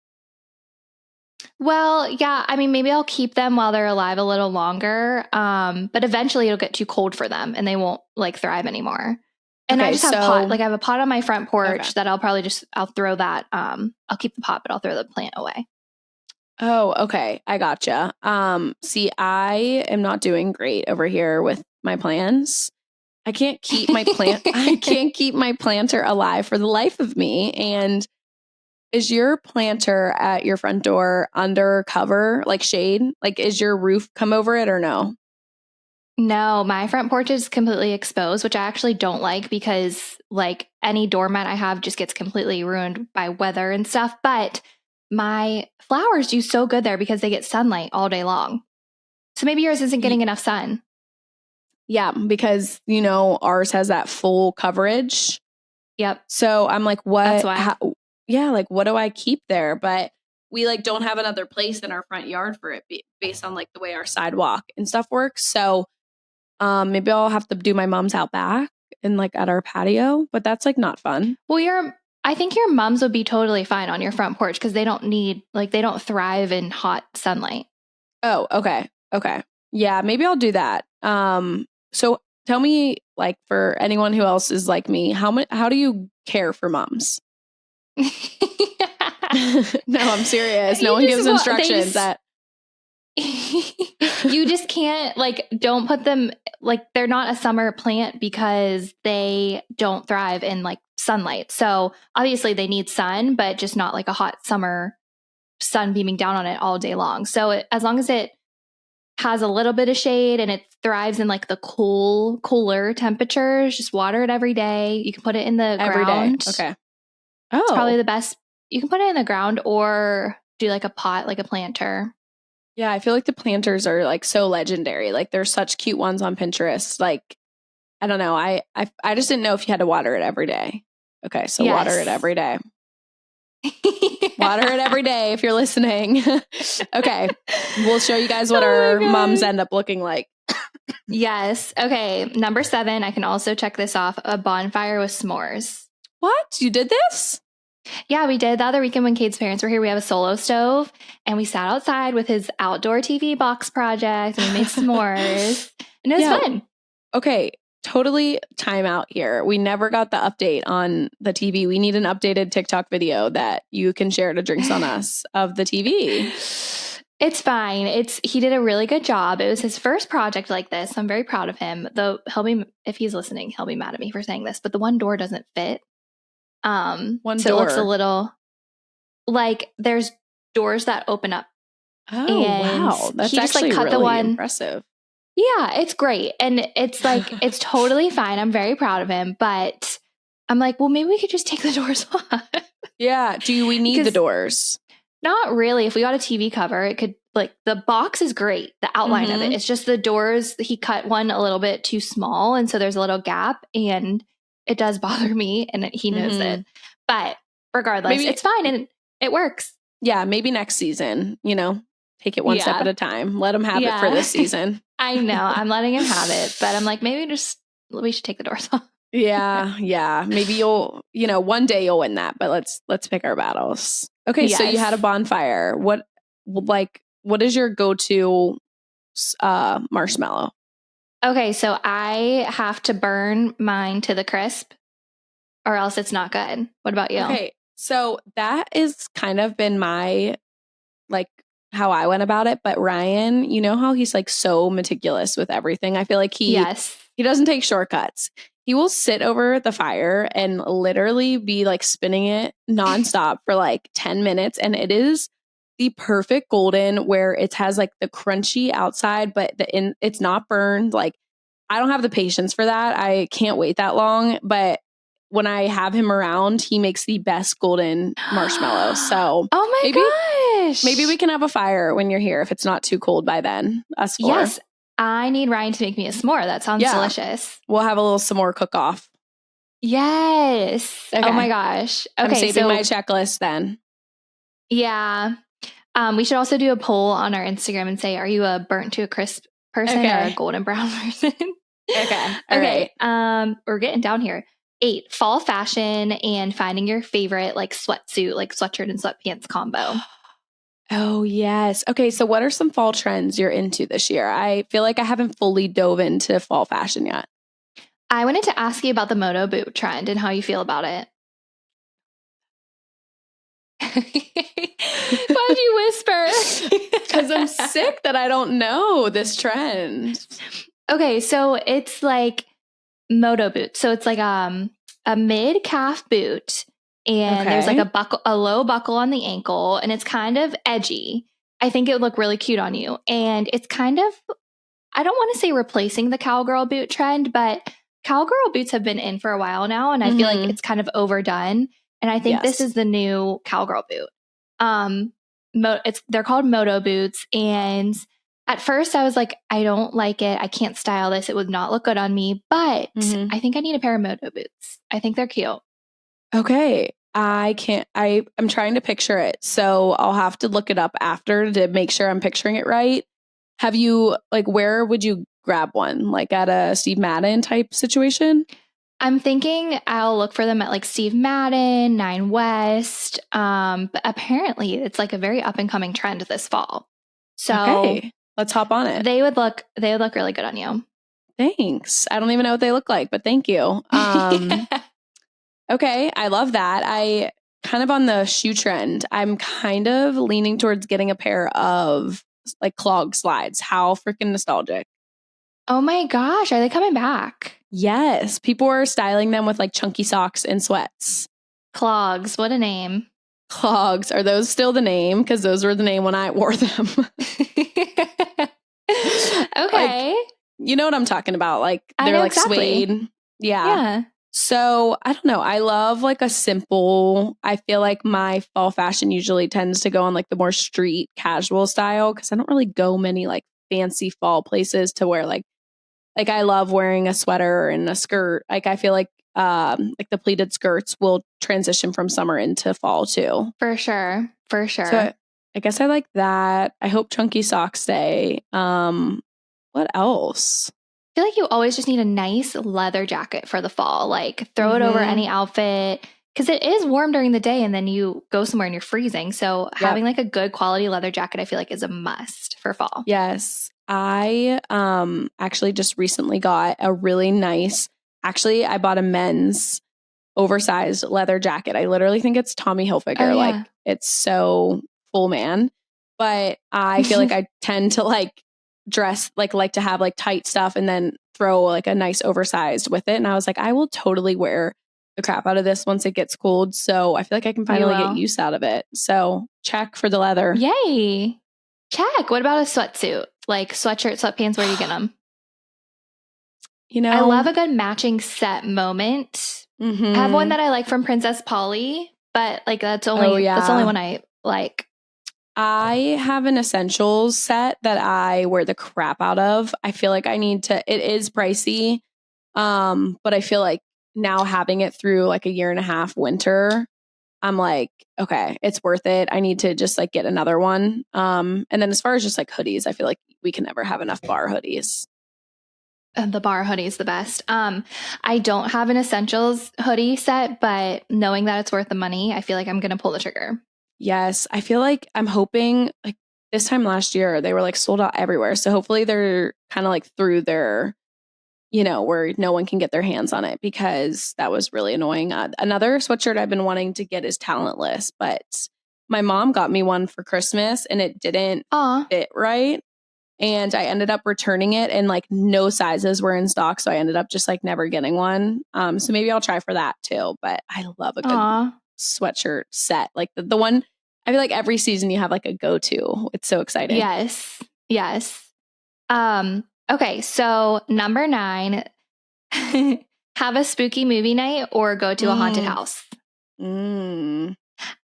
Well, yeah, I mean, maybe I'll keep them while they're alive a little longer. But eventually it'll get too cold for them and they won't like thrive anymore. And I just have a pot. Like I have a pot on my front porch that I'll throw that. I'll keep the pot, but I'll throw the plant away. Oh, okay. I gotcha. See, I am not doing great over here with my plants. I can't keep my planter alive for the life of me. And is your planter at your front door under cover, like shade? Like, is your roof come over it or no? No, my front porch is completely exposed, which I actually don't like because like any doormat I have just gets completely ruined by weather and stuff. But my flowers do so good there because they get sunlight all day long. So maybe yours isn't getting enough sun. Yeah, because ours has that full coverage. Yep. So I'm like, what? That's why. Like what do I keep there? But we like don't have another place in our front yard for it based on like the way our sidewalk and stuff works. So maybe I'll have to do my mom's out back and like at our patio, but that's like not fun. Well, I think your mums would be totally fine on your front porch because they don't thrive in hot sunlight. Oh, okay. Okay. Yeah, maybe I'll do that. So tell me, like for anyone who else is like me, how do you care for mums? No, I'm serious. No You one just gives wa- instructions that. You just can't don't put them they're not a summer plant because they don't thrive in sunlight. So obviously they need sun, but just not like a hot summer sun beaming down on it all day long. So as long as it has a little bit of shade and it thrives in the cooler temperatures, just water it every day. You can put it in the Every day. ground. Okay. It's probably Oh, the best. You can put it in the ground or do a pot, like a planter. yeah. I feel like the planters are so legendary. There's such cute ones on Pinterest. I don't know. I just didn't know if you had to water it every day. Okay. So water it Yes. every day. Water it every day if you're listening. Okay. We'll show you guys what our mums end up looking like. Yes. Okay. Number 7, I can also check this off. A bonfire with s'mores. What? You did this? Yeah, we did the other weekend when Kate's parents were here. We have a solo stove and we sat outside with his outdoor TV box project and we made s'mores and it was fun. Okay. Totally time out here. We never got the update on the TV. We need an updated TikTok video that you can share to Drinks on Us of the TV. It's fine. He did a really good job. It was his first project like this. I'm very proud of him. Though if he's listening, he'll be mad at me for saying this, but the one door doesn't fit. One so door. It looks a little there's doors that open up. Oh, wow. That's actually cut really the one. Impressive. Yeah, it's great. And it's it's totally fine. I'm very proud of him, but I'm well, maybe we could just take the doors off. Yeah. Do we need the doors? Not really. If we got a TV cover, it could the box is great. The outline of it. It's just the doors. He cut one a little bit too small. And so there's a little gap and it does bother me and he knows it. But regardless, it's fine and it works. Yeah. Maybe next season, take it one step at a time. Let him have it for this season. I know. I'm letting him have it, but I'm maybe we should take the doors off. Yeah. Maybe you'll, one day you'll win that, but let's pick our battles. Okay. Yes. So you had a bonfire. What is your go-to marshmallow? Okay. So I have to burn mine to the crisp or else it's not good. What about you? Okay. So that is kind of been my, how I went about it. But Ryan, you know how he's so meticulous with everything? I feel like he doesn't take shortcuts. He will sit over the fire and literally be spinning it nonstop for 10 minutes. And it is the perfect golden where it has the crunchy outside, but it's not burned. I don't have the patience for that. I can't wait that long. But when I have him around, he makes the best golden marshmallow. So oh my gosh. Maybe we can have a fire when you're here if it's not too cold by then. Us four. Yes. I need Ryan to make me a s'more. That sounds delicious. We'll have a little s'more cook-off. Yes. Okay. Oh my gosh. Okay. I'm saving my checklist then. Yeah. We should also do a poll on our Instagram and say, are you a burnt to a crisp person or a golden brown person? Okay. All right. We're getting down here. 8, fall fashion and finding your favorite sweatsuit, sweatshirt and sweatpants combo. Oh, yes. Okay. So what are some fall trends you're into this year? I feel like I haven't fully dove into fall fashion yet. I wanted to ask you about the moto boot trend and how you feel about it. Why'd you whisper? Because I'm sick that I don't know this trend. Okay. So it's moto boot. So it's a mid calf boot and there's a low buckle on the ankle and it's kind of edgy. I think it would look really cute on you. And it's kind of, I don't want to say replacing the cowgirl boot trend, but cowgirl boots have been in for a while now. And I feel like it's kind of overdone. And I think this is the new cowgirl boot. They're called moto boots. And at first I was I don't like it. I can't style this. It would not look good on me, but I think I need a pair of moto boots. I think they're cute. Okay. I'm trying to picture it. So I'll have to look it up after to make sure I'm picturing it right. Have you, where would you grab one? At a Steve Madden type situation? I'm thinking I'll look for them at Steve Madden, Nine West. But apparently it's a very up and coming trend this fall. So okay. Let's hop on it. They would look really good on you. Thanks. I don't even know what they look like, but thank you. Okay. I love that. I kind of on the shoe trend, I'm kind of leaning towards getting a pair of like clog slides. How freaking nostalgic. Oh my gosh, are they coming back? Yes. People are styling them with like chunky socks and sweats. Clogs, what a name. Clogs. Are those still the name? Because those were the name when I wore them. Okay. Like, you know what I'm talking about? Like I they're know like exactly. suede. Yeah. Yeah. So I don't know. I love like a simple, I feel like my fall fashion usually tends to go on like the more street casual style because I don't really go many like fancy fall places to wear like I love wearing a sweater and a skirt. Like I feel like the pleated skirts will transition from summer into fall too. For sure. For sure. So I guess I like that. I hope chunky socks stay. What else? I feel like you always just need a nice leather jacket for the fall. Like throw it over Mhm. any outfit because it is warm during the day and then you go somewhere and you're freezing. So having like a good quality leather jacket, I feel like is a must for fall. Yes. I actually just recently got a really nice, actually I bought a men's oversized leather jacket. I literally think it's Tommy Hilfiger. Oh, Like yeah. it's so full man. But I feel like I tend to like dress like to have like tight stuff and then throw like a nice oversized with it. And I was like, I will totally wear the crap out of this once it gets cold. So I feel like I can finally get use out of it. So check for the leather. Yay. Check. What about a sweatsuit? Like sweatshirt, sweatpants, where do you get them? You know, I love a good matching set moment. mhm. I have one that I like from Princess Polly, but like that's the only one I like. I have an essentials set that I wear the crap out of. I feel like I need to, it is pricey. But I feel like now having it through like a year and a half winter, I'm like, okay, it's worth it. I need to just like get another one. And then as far as just like hoodies, I feel like we can never have enough bar hoodies. The bar hoodie is the best. I don't have an essentials hoodie set, but knowing that it's worth the money, I feel like I'm going to pull the trigger. Yes. I feel like I'm hoping like this time last year, they were like sold out everywhere. So hopefully they're kind of like through their, you know, where no one can get their hands on it because that was really annoying. Another sweatshirt I've been wanting to get is Talentless, but my mom got me one for Christmas and it didn't fit right. And I ended up returning it and like no sizes were in stock. So I ended up just like never getting one. So maybe I'll try for that too. But I love a good sweatshirt set. Like the one, I feel like every season you have like a go-to. It's so exciting. Yes. Yes. Okay. So number 9, have a spooky movie night or go to a haunted house.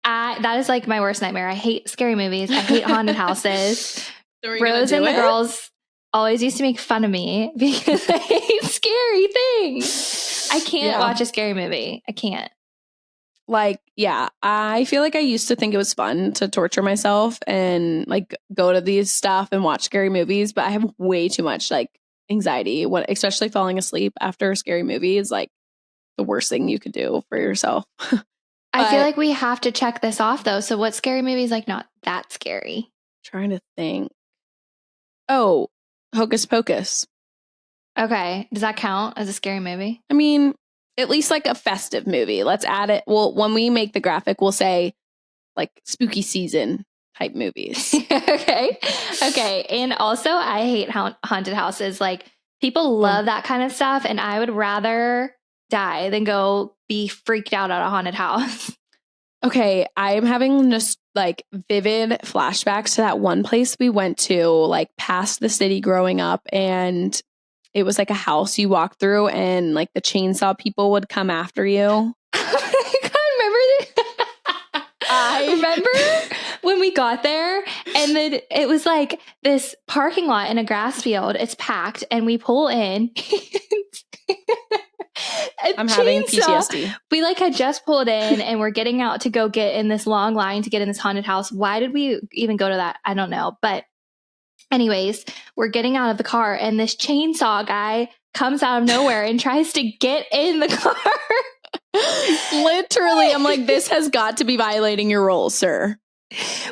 That is like my worst nightmare. I hate scary movies. I hate haunted houses. Rose and the girls always used to make fun of me because I hate scary things. I can't watch a scary movie. I can't. Like, yeah, I feel like I used to think it was fun to torture myself and like go to these stuff and watch scary movies, but I have way too much like anxiety when, especially falling asleep after a scary movie is like the worst thing you could do for yourself. I feel like we have to check this off though. So what scary movie is like not that scary? Trying to think. Oh, Hocus Pocus. Okay. Does that count as a scary movie? I mean, at least like a festive movie. Let's add it. Well, when we make the graphic, we'll say like spooky season type movies. Okay. And also, I hate haunted houses. Like people love that kind of stuff. And I would rather die than go be freaked out at a haunted house. Okay. I'm having just like vivid flashbacks to that one place we went to, like past the city growing up. And it was like a house you walk through and like the chainsaw people would come after you. I remember when we got there and then it was like this parking lot in a grass field. It's packed and we pull in. I'm having PTSD. We like had just pulled in and we're getting out to go get in this long line to get in this haunted house. Why did we even go to that? I don't know. But anyways, we're getting out of the car and this chainsaw guy comes out of nowhere and tries to get in the car. Literally, I'm like, this has got to be violating your rules, sir.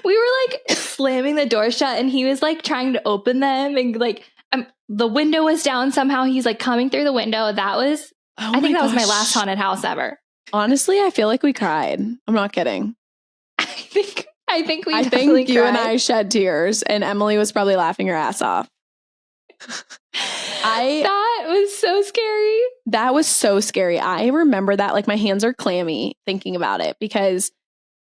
We were like slamming the door shut and he was like trying to open them and like the window was down somehow. He's like coming through the window. That was, I think that was my last haunted house ever. Honestly, I feel like we cried. I'm not kidding. I think we I definitely think you and cried. I shed tears, and Emily was probably laughing her ass off. That was so scary. That was so scary. I remember that. Like, my hands are clammy thinking about it because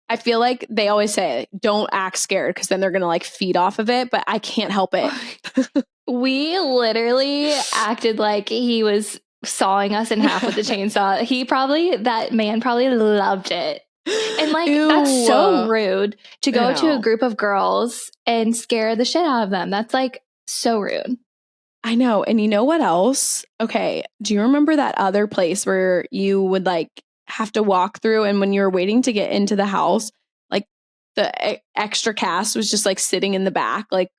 I feel like they always say, don't act scared because then they're going to like feed off of it. But I can't help it. We literally acted like he was sawing us in half with the chainsaw. That man probably loved it. And like, Ew. that's so rude to go to a group of girls and scare the shit out of them. That's like so rude. I know. And you know what else? Okay. Do you remember that other place where you would like have to walk through, and when you were waiting to get into the house, like the extra cast was just like sitting in the back, like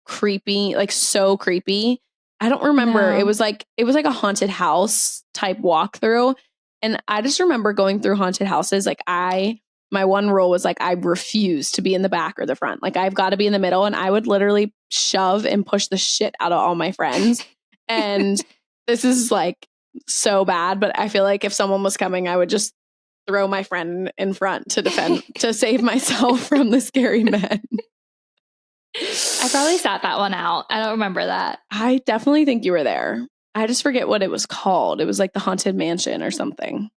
creepy, like so creepy. I don't remember. No. It was like a haunted house type walkthrough. And I just remember going through haunted houses. Like my one rule was like, I refuse to be in the back or the front. Like, I've got to be in the middle. And I would literally shove and push the shit out of all my friends. And this is like so bad, but I feel like if someone was coming, I would just throw my friend in front to save myself from the scary men. I probably sat that one out. I don't remember that. I definitely think you were there. I just forget what it was called. It was like the Haunted Mansion or something.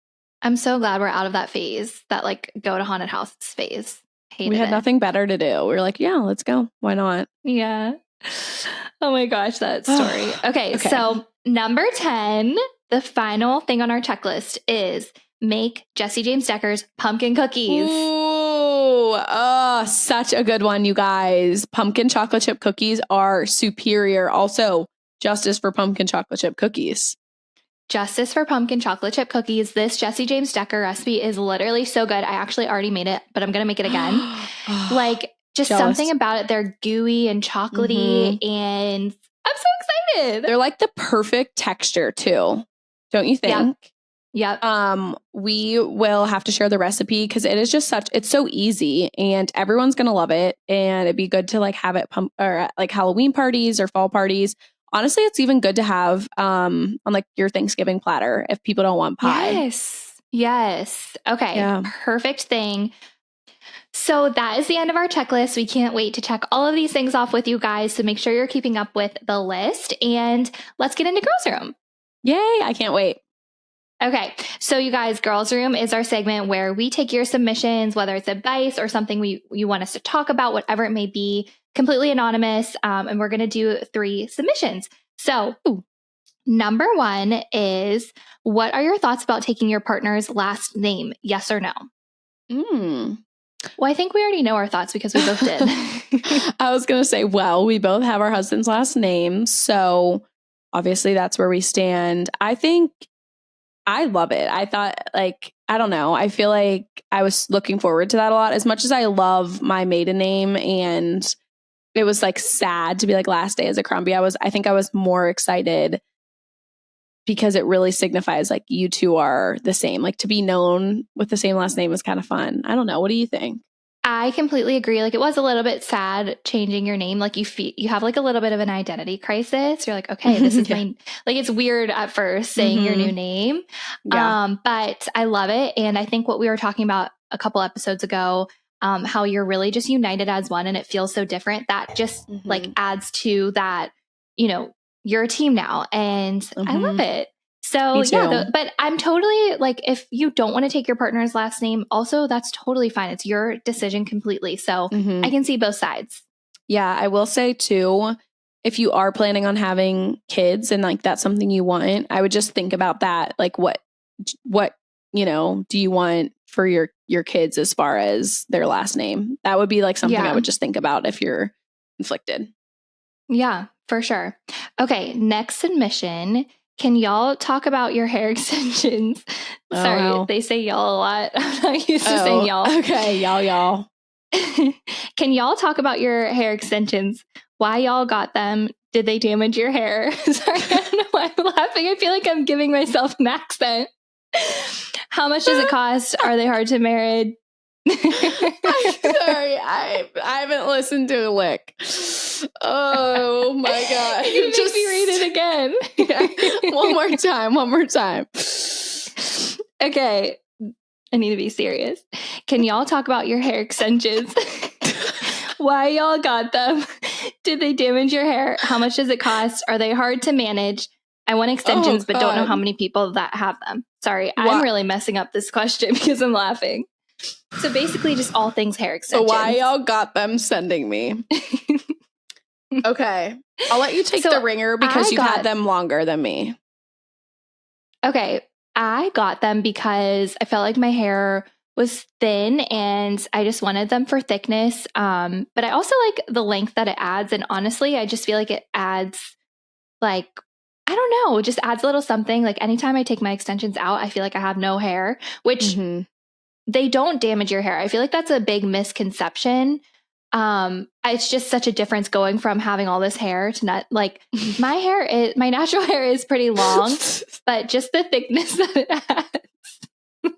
I'm so glad we're out of that phase, that like go to haunted houses phase. We had nothing better to do. We were like, yeah, let's go. Why not? Yeah. Oh my gosh, that story. Okay, so number 10, the final thing on our checklist is make Jesse James Decker's pumpkin cookies. Ooh, such a good one, you guys. Pumpkin chocolate chip cookies are superior. Also, justice for pumpkin chocolate chip cookies. Justice for pumpkin chocolate chip cookies. This Jesse James Decker recipe is literally so good. I actually already made it, but I'm going to make it again. Like, just jealous. Something about it. They're gooey and chocolatey, and I'm so excited. They're like the perfect texture too. Don't you think? Yep. We will have to share the recipe because it is just it's so easy and everyone's going to love it. And it'd be good to like have it or like Halloween parties or fall parties. Honestly, it's even good to have on like your Thanksgiving platter if people don't want pie. Yes. Okay. Yeah. Perfect thing. So that is the end of our checklist. We can't wait to check all of these things off with you guys. So make sure you're keeping up with the list, and let's get into Girls Room. Yay. I can't wait. Okay. So you guys, Girls Room is our segment where we take your submissions, whether it's advice or something you want us to talk about, whatever it may be, completely anonymous. And we're going to do 3 submissions. So number 1 is, what are your thoughts about taking your partner's last name? Yes or no? Well, I think we already know our thoughts because we both did. I was going to say, well, we both have our husband's last name. So obviously that's where we stand. I think I love it. I thought like, I don't know. I feel like I was looking forward to that a lot. As much as I love my maiden name, and it was like sad to be like last day as a Crombie, I think I was more excited because it really signifies like you two are the same. Like, to be known with the same last name is kind of fun. I don't know. What do you think? I completely agree. Like, it was a little bit sad changing your name. Like, you have like a little bit of an identity crisis. You're like, okay, this is my, like, it's weird at first saying your new name. Yeah. But I love it. And I think what we were talking about a couple episodes ago, how you're really just united as one and it feels so different. That just like adds to that, you're a team now, and I love it. So yeah, but I'm totally like, if you don't want to take your partner's last name, also that's totally fine. It's your decision completely. So I can see both sides. Yeah, I will say too, if you are planning on having kids and like that's something you want, I would just think about that. Like, what do you want for your kids as far as their last name? That would be like something I would just think about if you're conflicted. Yeah. For sure. Okay, next submission. Can y'all talk about your hair extensions? Sorry, they say y'all a lot. I'm not used to saying y'all. Okay, y'all. Can y'all talk about your hair extensions? Why y'all got them? Did they damage your hair? Sorry, I don't know why I'm laughing. I feel like I'm giving myself an accent. How much does it cost? Are they hard to manage? I'm sorry, I haven't listened to a lick. Oh my god! You just make me read it again. Yeah. One more time. Okay, I need to be serious. Can y'all talk about your hair extensions? Why y'all got them? Did they damage your hair? How much does it cost? Are they hard to manage? I want extensions, but don't know how many people that have them. Sorry, I'm really messing up this question because I'm laughing. So basically just all things hair extensions. So why y'all got them sending me? Okay. I'll let you take the ringer because you've had them longer than me. Okay. I got them because I felt like my hair was thin and I just wanted them for thickness. But I also like the length that it adds. And honestly, I just feel like it adds like, I don't know, just adds a little something. Like anytime I take my extensions out, I feel like I have no hair, which they don't damage your hair. I feel like that's a big misconception. It's just such a difference going from having all this hair to not like my natural hair is pretty long, but just the thickness that it has. I'm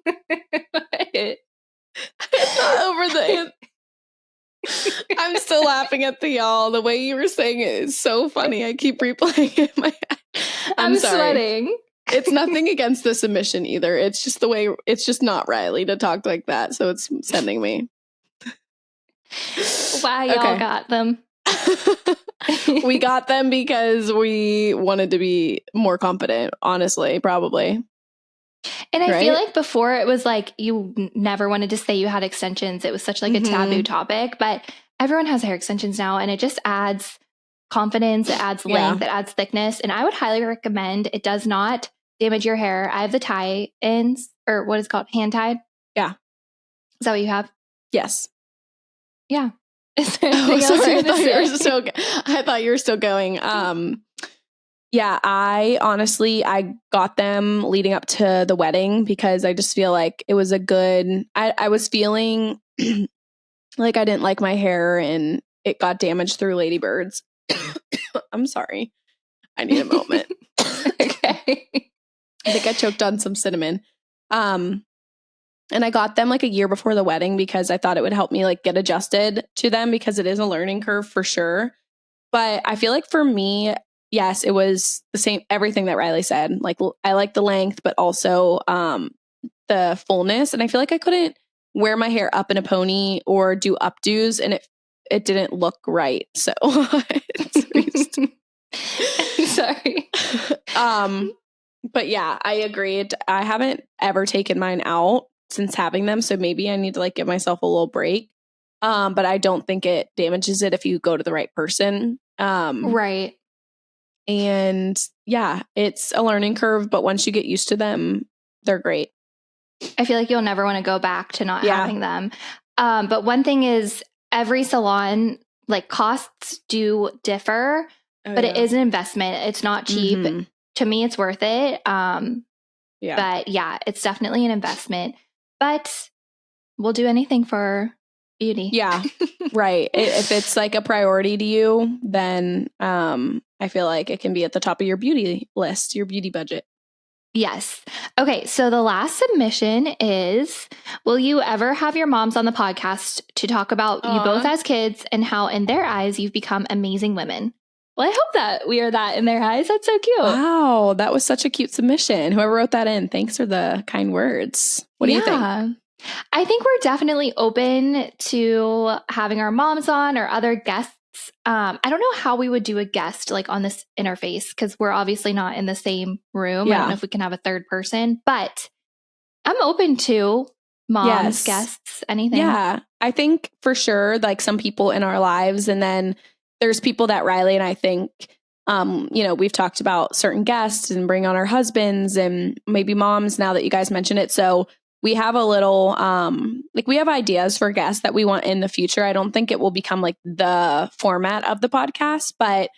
not over the I'm still laughing at the y'all. The way you were saying it is so funny. I keep replaying it in my head. I'm sorry. Sweating. It's nothing against the submission either. It's just the way, it's just not Riley to talk like that. So it's sending me. Why y'all got them? We got them because we wanted to be more confident, honestly, probably. And I feel like before it was like you never wanted to say you had extensions. It was such like a taboo topic, but everyone has hair extensions now and it just adds confidence, it adds length, it adds thickness. And I would highly recommend. It does not damage your hair. I have the tie-ins, or what is it called? Hand tied? Yeah. Is that what you have? Yes. Yeah. Sorry, I thought you were still going. Yeah, I got them leading up to the wedding because I just feel like it was I was feeling like I didn't like my hair and it got damaged through ladybirds. I'm sorry. I need a moment. Okay. I think I choked on some cinnamon. And I got them like a year before the wedding because I thought it would help me like get adjusted to them because it is a learning curve for sure. But I feel like for me, yes, it was the same, everything that Riley said. Like I like the length, but also the fullness. And I feel like I couldn't wear my hair up in a pony or do updos and it didn't look right. So sorry. But yeah, I agreed. I haven't ever taken mine out since having them. So maybe I need to like give myself a little break. But I don't think it damages it if you go to the right person. Right. And yeah, it's a learning curve, but once you get used to them, they're great. I feel like you'll never want to go back to not having them. But one thing is every salon, like costs do differ, but it is an investment. It's not cheap. To me, it's worth it. But yeah, it's definitely an investment, but we'll do anything for beauty. Yeah. Right. If it's like a priority to you, then I feel like it can be at the top of your beauty list, your beauty budget. Yes. Okay. So the last submission is, will you ever have your moms on the podcast to talk about you both as kids and how in their eyes you've become amazing women? Well, I hope that we are that in their eyes. That's so cute. Wow. That was such a cute submission. Whoever wrote that in, thanks for the kind words. What do you think? I think we're definitely open to having our moms on or other guests. I don't know how we would do a guest like on this interface because we're obviously not in the same room. I don't know if we can have a third person, but I'm open to moms, guests, anything. Yeah, I think for sure, like some people in our lives, and then there's people that Riley and I think, we've talked about certain guests and bring on our husbands and maybe moms now that you guys mention it. So we have a little, we have ideas for guests that we want in the future. I don't think it will become like the format of the podcast, but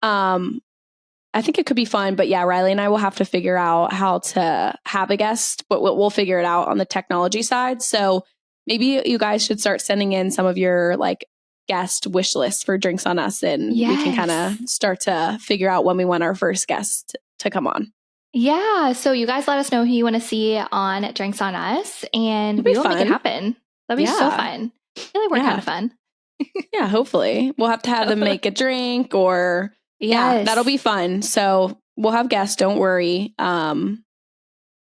I think it could be fun. But yeah, Riley and I will have to figure out how to have a guest, but we'll figure it out on the technology side. So maybe you guys should start sending in some of your like guest wish list for Drinks on Us, and we can kind of start to figure out when we want our first guest to come on. Yeah. So you guys let us know who you want to see on Drinks on Us, and we will make it happen. That'd be so fun. I feel like we're kind of fun. Yeah, hopefully. We'll have to have them make a drink or yeah, that'll be fun. So we'll have guests, don't worry.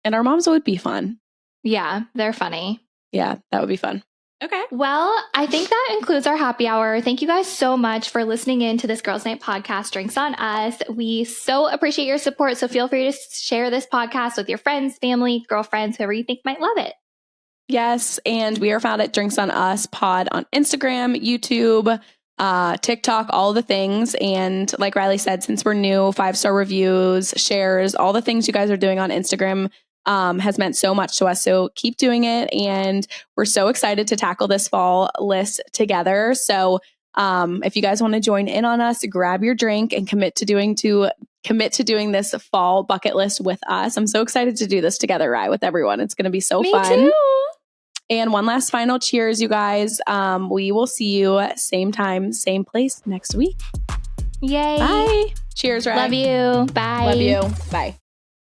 And our moms would be fun. Yeah, they're funny. Yeah, that would be fun. Okay. Well, I think that includes our happy hour. Thank you guys so much for listening in to this Girls Night podcast, Drinks on Us. We so appreciate your support. So feel free to share this podcast with your friends, family, girlfriends, whoever you think might love it. Yes. And we are found at Drinks on Us Pod on Instagram, YouTube, TikTok, all the things. And like Riley said, since we're new, 5-star reviews, shares, all the things you guys are doing on Instagram has meant so much to us. So keep doing it. And we're so excited to tackle this fall list together. So if you guys want to join in on us, grab your drink and commit to doing this fall bucket list with us. I'm so excited to do this together, Rye, with everyone. It's going to be so fun. Me too. And one last final cheers, you guys. We will see you same time, same place next week. Yay. Bye. Cheers, Rye. Love you. Bye. Love you. Bye.